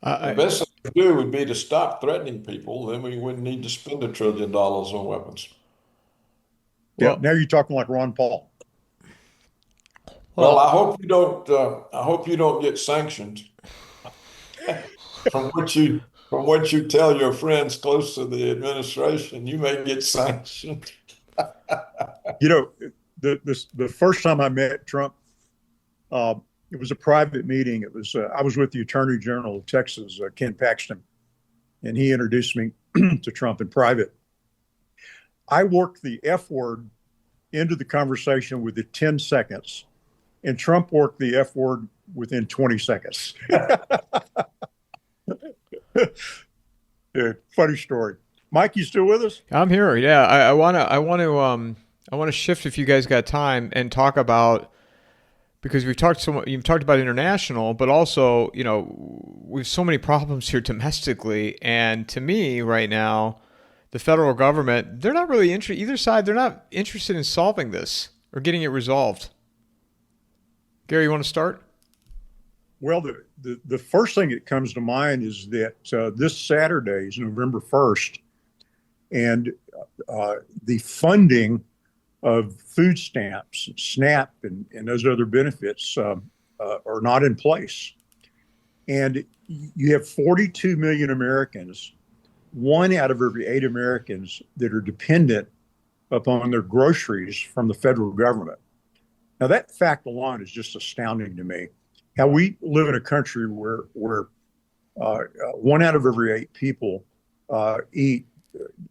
The best thing to do would be to stop threatening people. Then we wouldn't need to spend $1 trillion on weapons. Yeah, now you're talking like Ron Paul. Well, I hope you don't. I hope you don't get sanctioned from what you tell your friends close to the administration. You may get sanctioned. The first time I met Trump, it was a private meeting. I was with the Attorney General of Texas, Ken Paxton, and he introduced me to Trump in private. I worked the F word into the conversation within 10 seconds, and Trump worked the F word within 20 seconds. Yeah, funny story. Mike, you still with us? I'm here. Yeah, I want to shift, if you guys got time, and talk about, because you've talked about international, but also, we have so many problems here domestically. And to me right now, the federal government, they're not really interested, either side, they're not interested in solving this or getting it resolved. Gary, you want to start? Well, the first thing that comes to mind is that this Saturday is November 1st, and the funding of food stamps, SNAP, and those other benefits are not in place. And you have 42 million Americans, 1 out of every 8 Americans, that are dependent upon their groceries from the federal government. Now, that fact alone is just astounding to me. How we live in a country where 1 out of every 8 people eat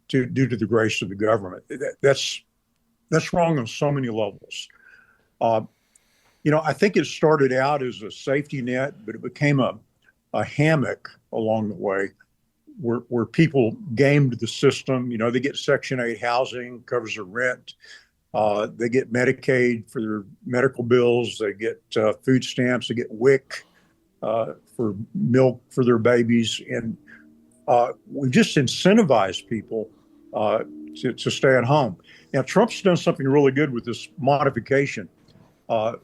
due to the grace of the government. That's wrong on so many levels. I think it started out as a safety net, but it became a hammock along the way, where people gamed the system. They get Section 8 housing, covers their rent. They get Medicaid for their medical bills. They get food stamps. They get WIC for milk for their babies. And we just incentivize people to stay at home. Now, Trump's done something really good with this modification,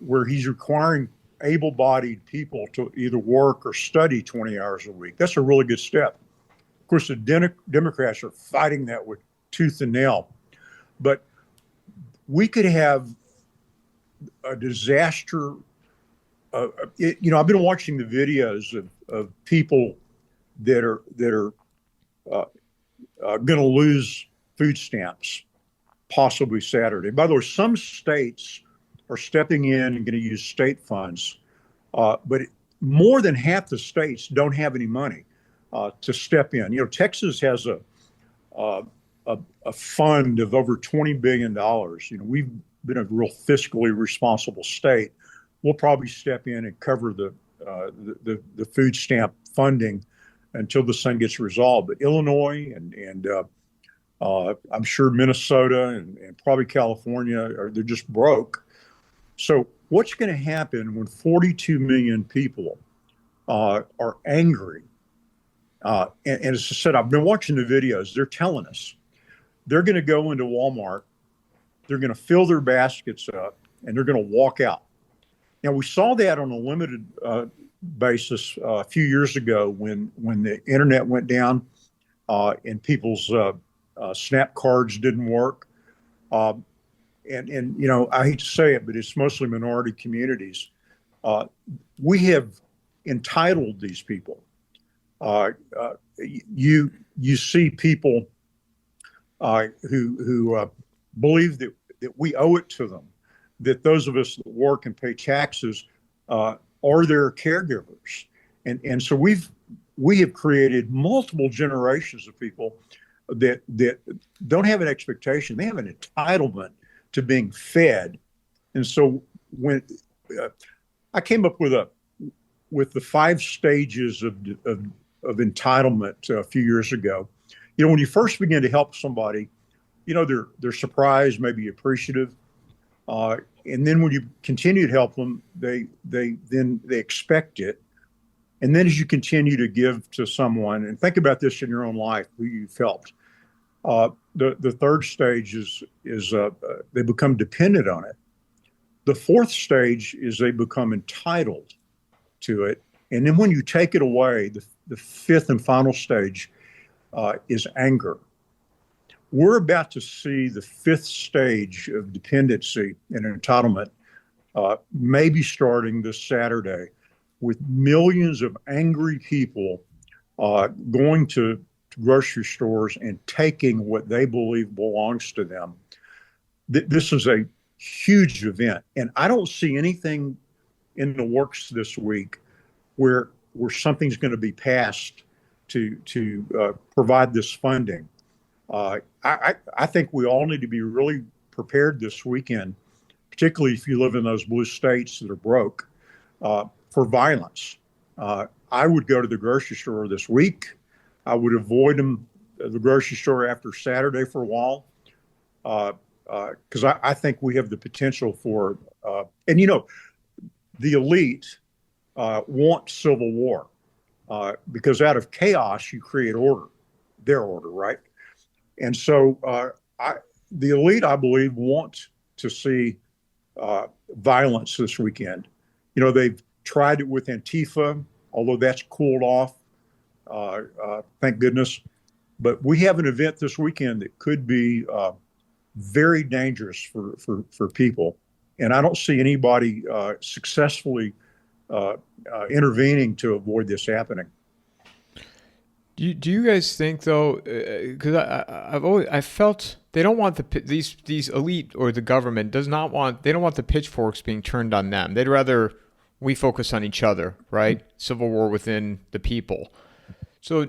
where he's requiring able-bodied people to either work or study 20 hours a week. That's a really good step. Of course, the Democrats are fighting that with tooth and nail. But we could have a disaster. I've been watching the videos of people that are going to lose food stamps, possibly Saturday. By the way, some states are stepping in and going to use state funds, but more than half the states don't have any money to step in. Texas has a fund of over $20 billion. We've been a real fiscally responsible state. We'll probably step in and cover the food stamp funding until this thing gets resolved. But Illinois and I'm sure Minnesota and probably California they're just broke. So what's going to happen when 42 million people are angry? And as I said, I've been watching the videos. They're telling us they're going to go into Walmart, they're going to fill their baskets up, and they're going to walk out. Now, we saw that on a limited basis a few years ago when the internet went down and people's SNAP cards didn't work. And I hate to say it, but it's mostly minority communities. We have entitled these people. You see people who believe that we owe it to them, that those of us that work and pay taxes are their caregivers, and so we have created multiple generations of people that don't have an expectation; they have an entitlement to being fed. And so when I came up with the 5 stages of entitlement a few years ago, when you first begin to help somebody, they're surprised, maybe appreciative, and then when you continue to help them, they expect it. And then as you continue to give to someone, and think about this in your own life, who you've helped, the third stage is they become dependent on it. The 4th stage is they become entitled to it. And then when you take it away, the 5th and final stage is anger. We're about to see the 5th stage of dependency and entitlement, maybe starting this Saturday, with millions of angry people going to grocery stores and taking what they believe belongs to them. This is a huge event, and I don't see anything in the works this week where something's going to be passed to provide this funding. I think we all need to be really prepared this weekend, particularly if you live in those blue states that are broke, for violence. I would go to the grocery store this week. I would avoid the grocery store after Saturday for a while, because I think we have the potential for, and the elite want civil war, because out of chaos you create order, their order, right? And so the elite, I believe, want to see violence this weekend. They've tried it with Antifa, although that's cooled off, thank goodness. But we have an event this weekend that could be very dangerous for people. And I don't see anybody successfully intervening to avoid this happening. Do you guys think though? Because I felt they don't want these elite or the government they don't want the pitchforks being turned on them. They'd rather we focus on each other, right? Civil war within the people. So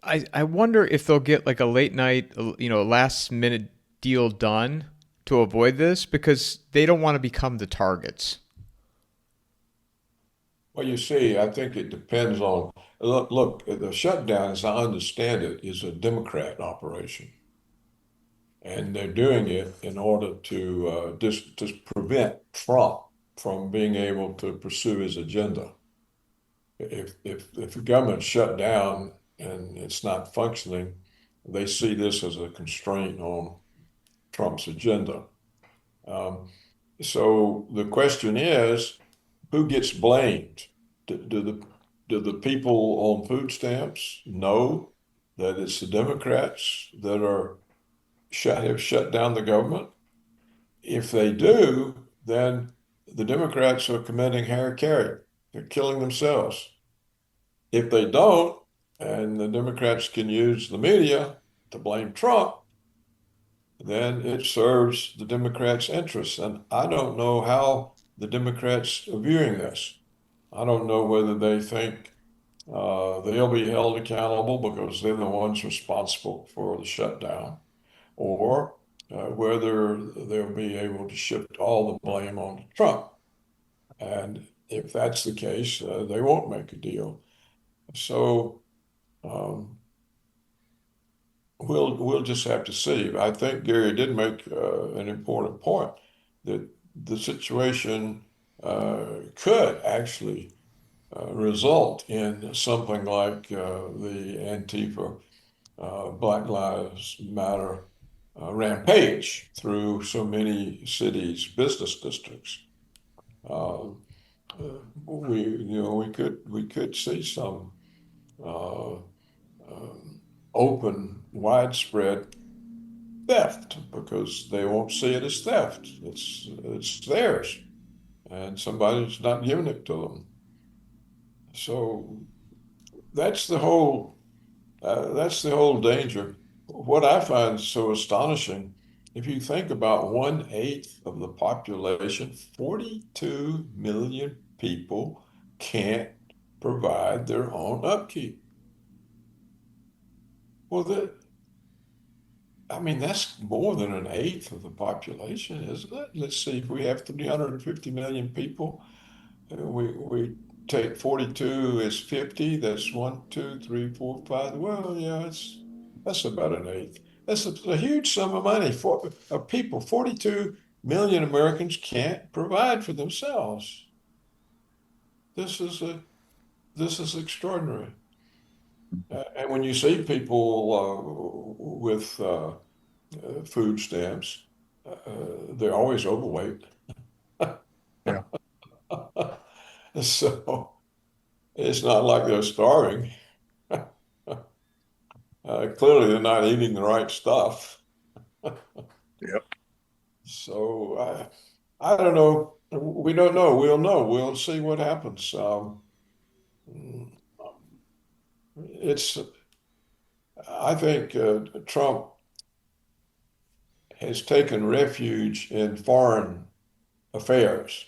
I wonder if they'll get like a late night, last minute deal done to avoid this, because they don't want to become the targets. Well, you see, I think it depends on, look, the shutdown, as I understand it, is a Democrat operation. And they're doing it in order to just prevent Trump from being able to pursue his agenda. If the government shut down and it's not functioning, they see this as a constraint on Trump's agenda. So the question is, who gets blamed? Do the people on food stamps know that it's the Democrats that are have shut down the government. If they do, then the Democrats are committing hara-kiri. They're killing themselves. If they don't, and the Democrats can use the media to blame Trump, then it serves the Democrats' interests. And I don't know how the Democrats are viewing this. I don't know whether they think they'll be held accountable because they're the ones responsible for the shutdown, or whether they'll be able to shift all the blame on Trump. And if that's the case, they won't make a deal. So um, we'll just have to see. I think Gary did make an important point that the situation could actually result in something like the Antifa Black Lives Matter rampage through so many cities' business districts. Uh, we could see some uh, open, widespread theft because they won't see it as theft. It's theirs, and somebody's not giving it to them. So that's the whole danger. What I find so astonishing, if you think about 1/8 of the population, 42 million people can't provide their own upkeep. Well, I mean, that's more than 1/8 of the population, isn't it? Let's see, if we have 350 million people, we take 42 as 50, that's 1, 2, 3, 4, 5. Well, yeah, that's about 1/8. That's a huge sum of money for people. 42 million Americans can't provide for themselves. This is extraordinary. And when you see people with food stamps, they're always overweight. Yeah. So it's not like they're starving. Clearly, they're not eating the right stuff. Yep. So I don't know. We don't know. We'll know. We'll see what happens. I think Trump has taken refuge in foreign affairs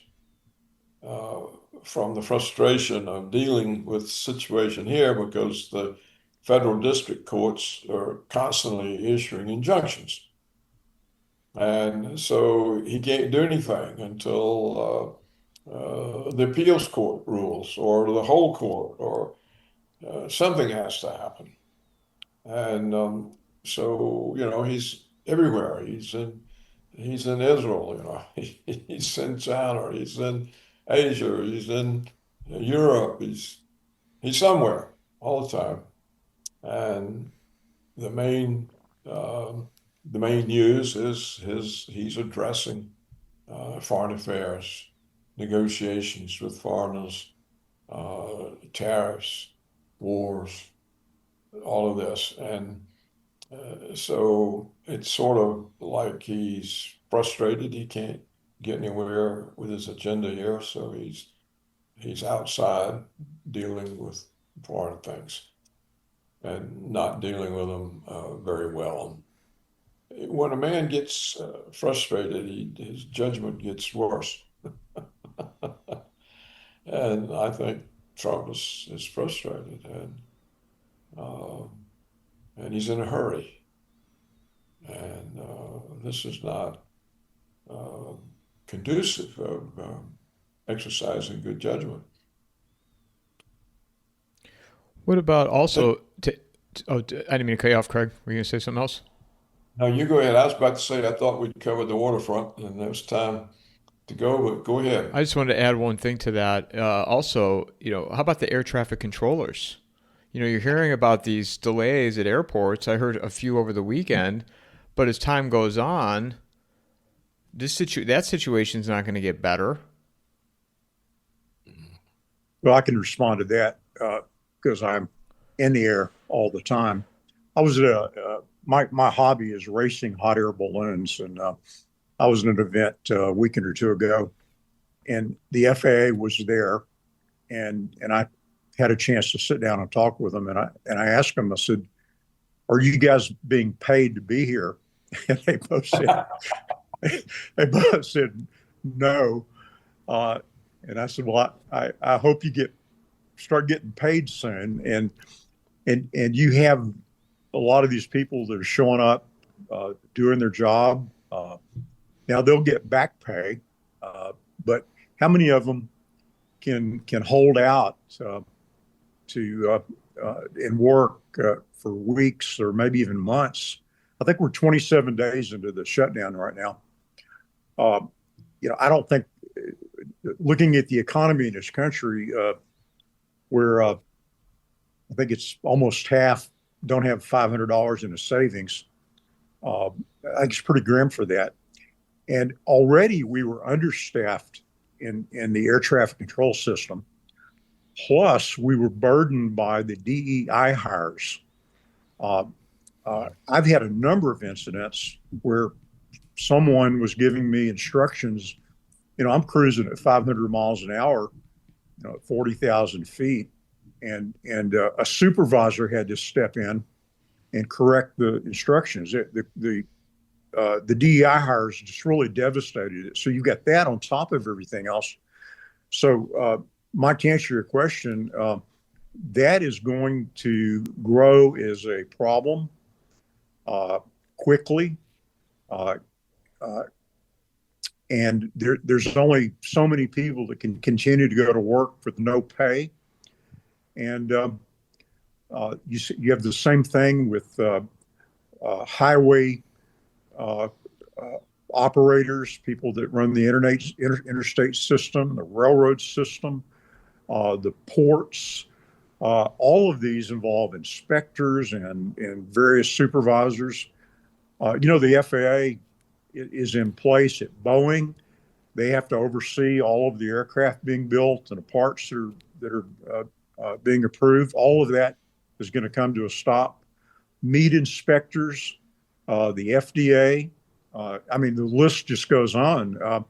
uh, from the frustration of dealing with the situation here because the federal district courts are constantly issuing injunctions. And so he can't do anything until the appeals court rules or the whole court or something has to happen. And so, he's everywhere. He's in Israel, he's in China, he's in Asia, he's in Europe, he's somewhere all the time. And the main the main news is he's addressing foreign affairs, negotiations with foreigners, tariffs, wars, all of this. And so it's sort of like he's frustrated. He can't get anywhere with his agenda here. So he's outside dealing with foreign things and not dealing with them very well. When a man gets frustrated, his judgment gets worse. And I think Trump is frustrated uh, and he's in a hurry. And this is not uh, conducive of exercising good judgment. What about also? I didn't mean to cut you off, Craig. Were you going to say something else? Now you go ahead. I was about to say I thought we'd covered the waterfront, and it was time to go. But go ahead. I just wanted to add one thing to that. Also, how about the air traffic controllers? You're hearing about these delays at airports. I heard a few over the weekend, but as time goes on, that situation's not going to get better. Well, I can respond to that because I'm in the air all the time. I was at my hobby is racing hot air balloons, and I was in an event a weekend or two ago, and the FAA was there, and I had a chance to sit down and talk with them, and I asked them, I said, "Are you guys being paid to be here?" And they both said no. Uh, and I said, "Well, I hope you start getting paid soon." And you have a lot of these people that are showing up, doing their job. Now they'll get back pay, but how many of them can hold out to and work for weeks or maybe even months? I think we're 27 days into the shutdown right now. Uh, I don't think, looking at the economy in this country, where I think it's almost half don't have $500 in a savings. I think it's pretty grim for that. And already we were understaffed in the air traffic control system. Plus, we were burdened by the DEI hires. I've had a number of incidents where someone was giving me instructions. I'm cruising at 500 miles an hour, at 40,000 feet, and a supervisor had to step in and correct the instructions. The DEI hires just really devastated it. So you've got that on top of everything else. So, Mike, to answer your question, that is going to grow as a problem quickly. And there's only so many people that can continue to go to work with no pay. And you have the same thing with highway operators, people that run the interstate system, the railroad system, the ports. All of these involve inspectors and various supervisors. The FAA is in place at Boeing. They have to oversee all of the aircraft being built and the parts that are being approved. All of that is going to come to a stop. Meat inspectors, the FDA. The list just goes on.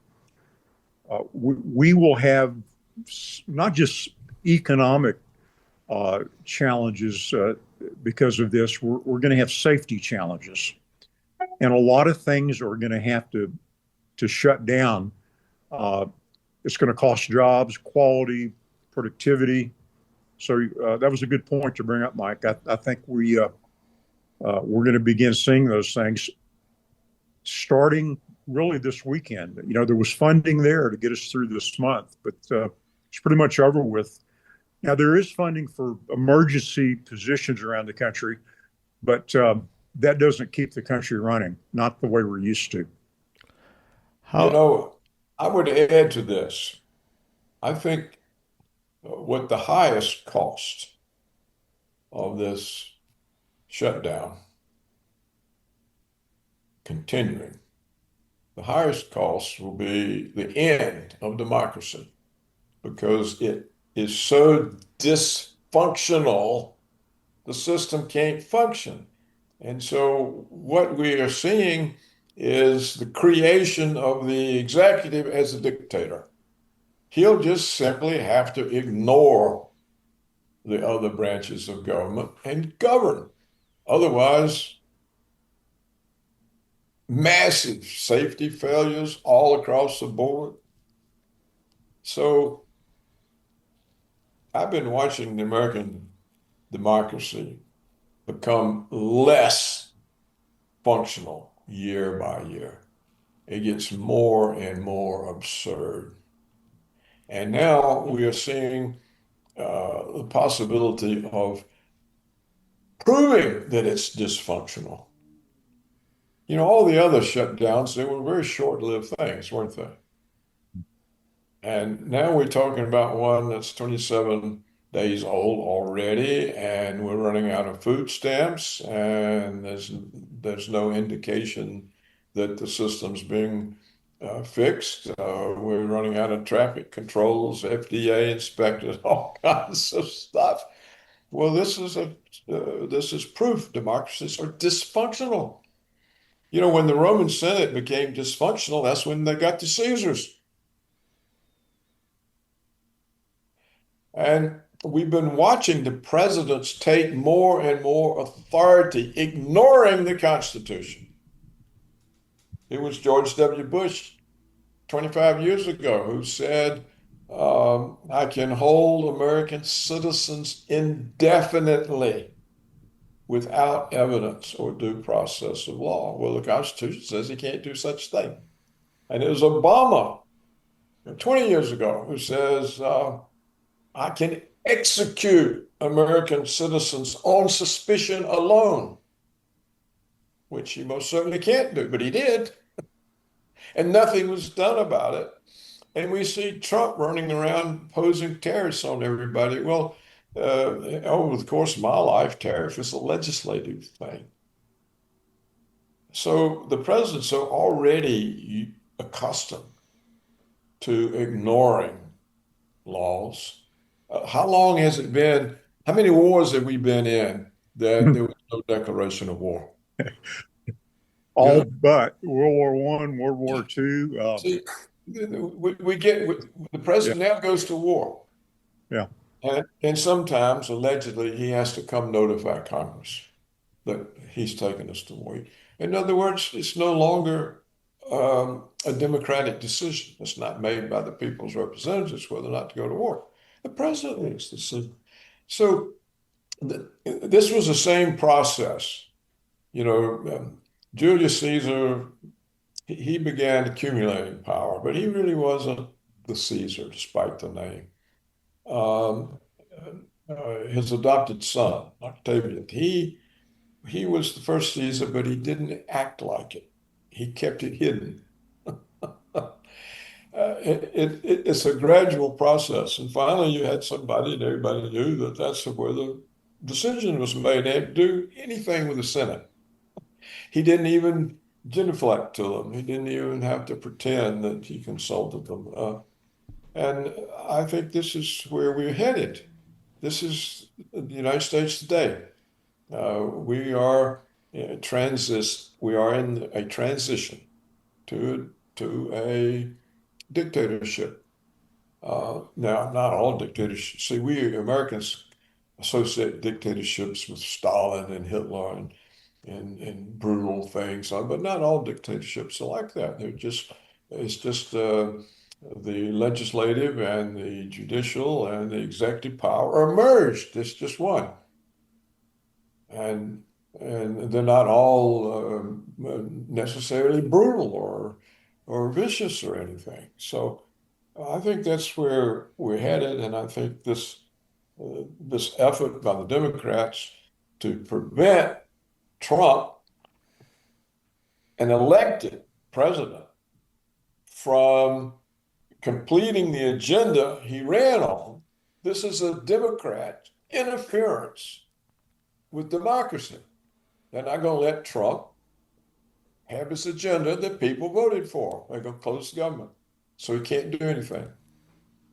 We will have not just economic challenges because of this. We're going to have safety challenges, and a lot of things are going to have to shut down. It's going to cost jobs, quality, productivity. So that was a good point to bring up, Mike. I think we're going to begin seeing those things starting really this weekend. There was funding there to get us through this month, but it's pretty much over with. Now, there is funding for emergency positions around the country, but that doesn't keep the country running, not the way we're used to. I would add to this. I think what the highest cost of this shutdown continuing, the highest cost will be the end of democracy, because it is so dysfunctional, the system can't function. And so what we are seeing is the creation of the executive as a dictator. He'll just simply have to ignore the other branches of government and govern. Otherwise, massive safety failures all across the board. So I've been watching the American democracy become less functional year by year. It gets more and more absurd. And now we are seeing the possibility of proving that it's dysfunctional. All the other shutdowns, they were very short-lived things, weren't they? And now we're talking about one that's 27 days old already, and we're running out of food stamps, and there's no indication that the system's being fixed. We're running out of traffic controls, FDA inspectors, all kinds of stuff. Well, this is proof democracies are dysfunctional. You know, when the Roman Senate became dysfunctional, that's when they got the Caesars. And we've been watching the presidents take more and more authority, ignoring the Constitution. It was George W. Bush 25 years ago who said, I can hold American citizens indefinitely without evidence or due process of law. Well, the Constitution says he can't do such a thing. And it was Obama 20 years ago who says, I can execute American citizens on suspicion alone, which he most certainly can't do, but he did. And nothing was done about it. And we see Trump running around posing tariffs on everybody. Well, over the course of my life, tariff is a legislative thing. So the presidents are already accustomed to ignoring laws. How long has it been? How many wars have we been in that there was no declaration of war? All but World War One, World War Two. See, the president now goes to war. Yeah. And sometimes, allegedly, he has to come notify Congress that he's taken us to war. In other words, it's no longer a democratic decision. It's not made by the people's representatives whether or not to go to war. The president makes the decision. So this was the same process. You know, Julius Caesar, he began accumulating power, but he really wasn't the Caesar, despite the name. His adopted son, Octavian, he was the first Caesar, but he didn't act like it. He kept it hidden. It's a gradual process. And finally, you had somebody, and everybody knew that that's where the decision was made. They didn't do anything with the Senate. He didn't even genuflect to them. He didn't even have to pretend that he consulted them. And I think this is where we're headed. This is the United States today. We are in a transition to a dictatorship. Now, not all dictatorships. See, we Americans associate dictatorships with Stalin and Hitler and brutal things, but not all dictatorships are like that. It's just the legislative and the judicial and the executive power are merged. It's just one. And they're not all necessarily brutal or vicious or anything. So I think that's where we're headed, and I think this effort by the Democrats to prevent Trump, an elected president, from completing the agenda he ran on. This is a Democrat interference with democracy. They're not going to let Trump have his agenda that people voted for. They're going to close the government, so he can't do anything.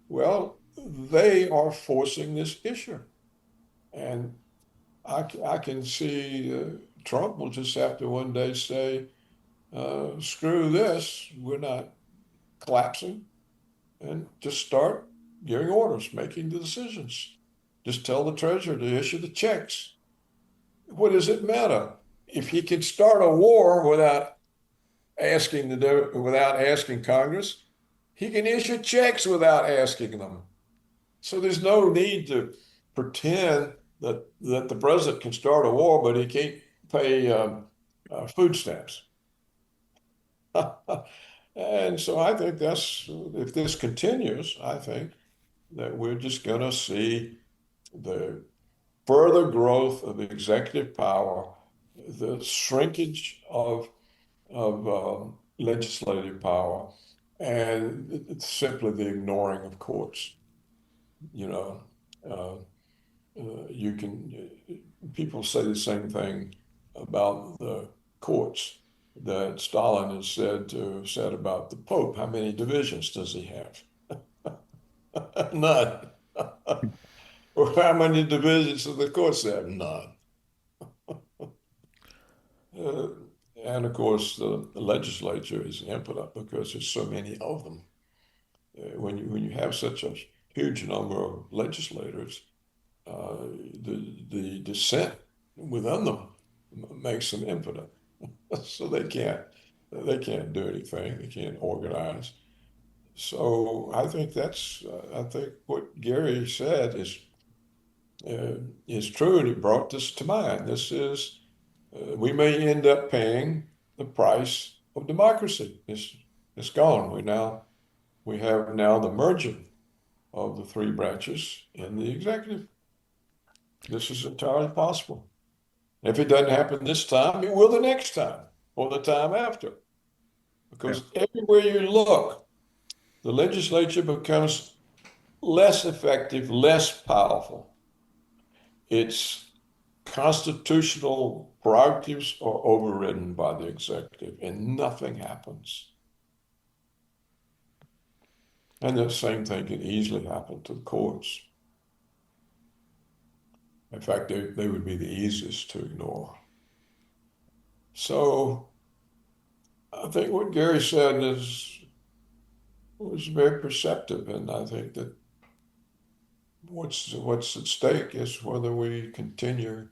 Well, they are forcing this issue. And I can see Trump will just have to one day say, screw this, we're not collapsing, and just start giving orders, making the decisions. Just tell the treasurer to issue the checks. What does it matter? If he can start a war without asking Congress, he can issue checks without asking them. So there's no need to pretend that the president can start a war, but he can't pay food stamps. And so I think if this continues, I think that we're just going to see the further growth of executive power, the shrinkage of legislative power, and it's simply the ignoring of courts. You know, people say the same thing about the courts that Stalin has said about the Pope. How many divisions does he have? None. Well, how many divisions of the courts have? None. Uh, and of course, the legislature is impotent because there's so many of them. When you have such a huge number of legislators, uh, the dissent within them makes them impotent. So they can't do anything. They can't organize. So I think what Gary said is true, and he brought this to mind. This is we may end up paying the price of democracy. It's gone. We have now the merging of the three branches in the executive. This is entirely possible. If it doesn't happen this time, it will the next time or the time after. Because everywhere you look, the legislature becomes less effective, less powerful. Its constitutional prerogatives are overridden by the executive, and nothing happens. And the same thing can easily happen to the courts. In fact, they would be the easiest to ignore. So I think what Gary said was very perceptive, and I think that what's at stake is whether we continue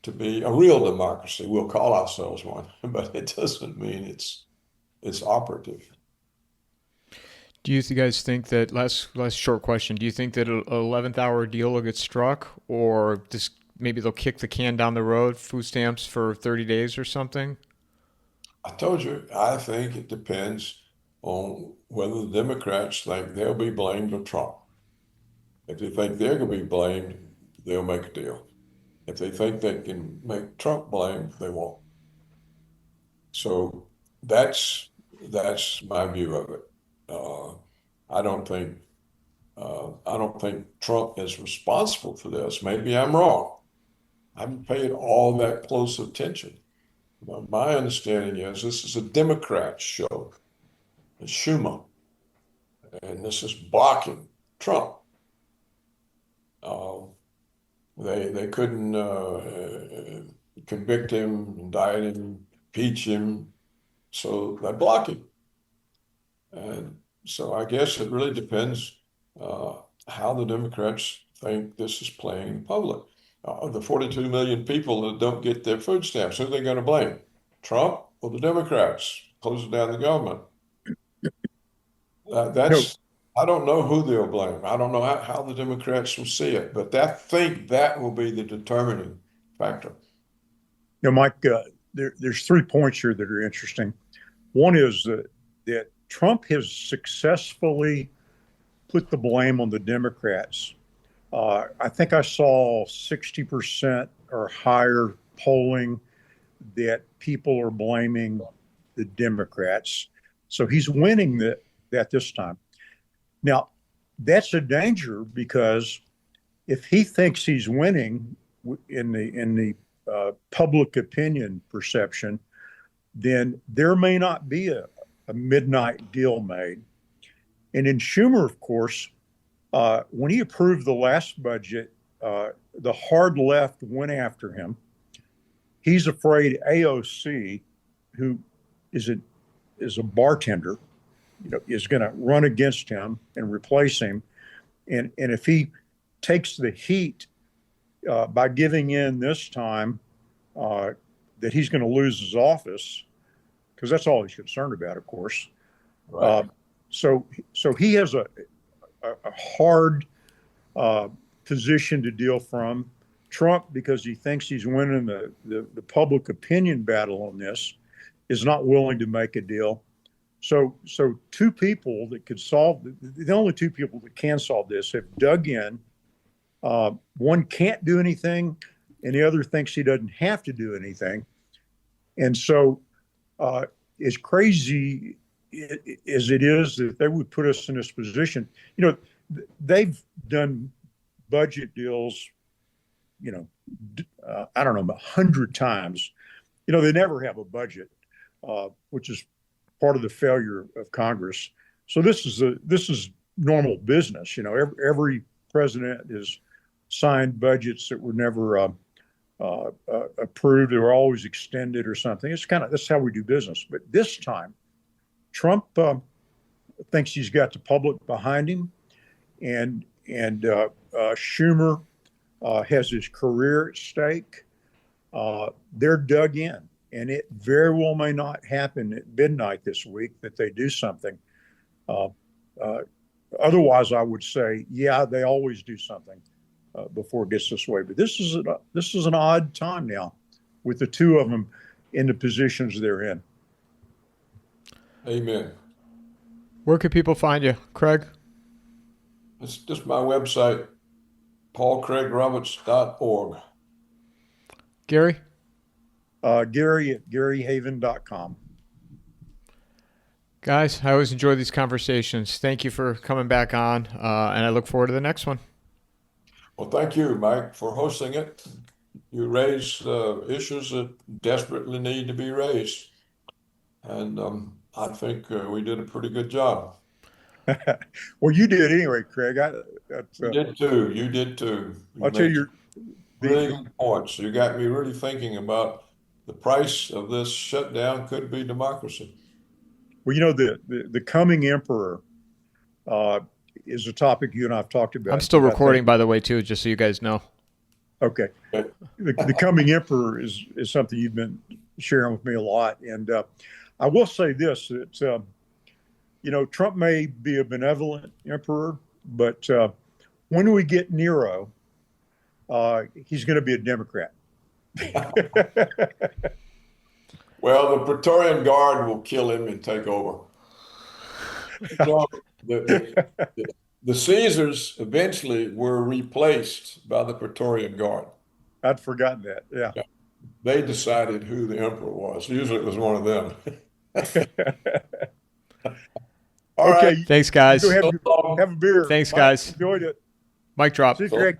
to be a real democracy. We'll call ourselves one, but it doesn't mean it's operative. Do you guys think that, last short question, do you think that an 11th hour deal will get struck, or just maybe they'll kick the can down the road, food stamps for 30 days or something? I told you, I think it depends on whether the Democrats think they'll be blamed or Trump. If they think they're going to be blamed, they'll make a deal. If they think they can make Trump blamed, they won't. So that's my view of it. I don't think Trump is responsible for this. Maybe I'm wrong. I haven't paid all that close attention. My understanding is this is a Democrat show. It's Schumer, and this is blocking Trump. They couldn't convict him, indict him, impeach him, so they block him. And so I guess it really depends how the Democrats think this is playing in public. The 42 million people that don't get their food stamps, who are they going to blame? Trump or the Democrats closing down the government? I don't know who they'll blame. I don't know how the Democrats will see it, but I think that will be the determining factor. Mike, there's 3 points here that are interesting. One is that Trump has successfully put the blame on the Democrats. I think I saw 60% or higher polling that people are blaming the Democrats. So he's winning that this time. Now, that's a danger, because if he thinks he's winning in the public opinion perception, then there may not be a midnight deal made. And in Schumer, of course, when he approved the last budget, the hard left went after him. He's afraid AOC, who is a bartender, is going to run against him and replace him. And if he takes the heat by giving in this time, that he's going to lose his office, because that's all he's concerned about, of course. Right. So he has a hard position to deal from. Trump, because he thinks he's winning the public opinion battle on this, is not willing to make a deal. So two people that could solve, the only two people that can solve this have dug in. One can't do anything, and the other thinks he doesn't have to do anything. And so as crazy as it is that they would put us in this position, they've done budget deals, I don't know, 100 times. They never have a budget, which is part of the failure of Congress. So this is normal business. Every president has signed budgets that were never approved. They were always extended or something. That's how we do business. But this time, Trump thinks he's got the public behind him, and Schumer has his career at stake. They're dug in, and it very well may not happen at midnight this week that they do something. Otherwise, I would say, yeah, they always do something before it gets this way. But this is an odd time now, with the two of them in the positions they're in. Amen. Where can people find you, Craig? It's just my website, paulcraigroberts.org. Gary? Gary at garyheavin.com. Guys, I always enjoy these conversations. Thank you for coming back on, and I look forward to the next one. Well, thank you, Mike, for hosting it. You raise issues that desperately need to be raised. And I think we did a pretty good job. Well, you did anyway, Craig. You did too. You did too. I'll tell you, really good points. You got me really thinking about the price of this shutdown could be democracy. Well, the coming emperor is a topic you and I have talked about. I'm still recording, by the way, too, just so you guys know. Okay. The coming emperor is something you've been sharing with me a lot. And I will say this, that, Trump may be a benevolent emperor, but when we get Nero, he's going to be a Democrat. Well, the Praetorian Guard will kill him and take over. The Caesars eventually were replaced by the Praetorian Guard. I'd forgotten that. Yeah. They decided who the emperor was. Usually it was one of them. All right. Thanks, guys. Go have a beer. Thanks, Mike, guys. Enjoyed it. Mic drop. See you, Craig.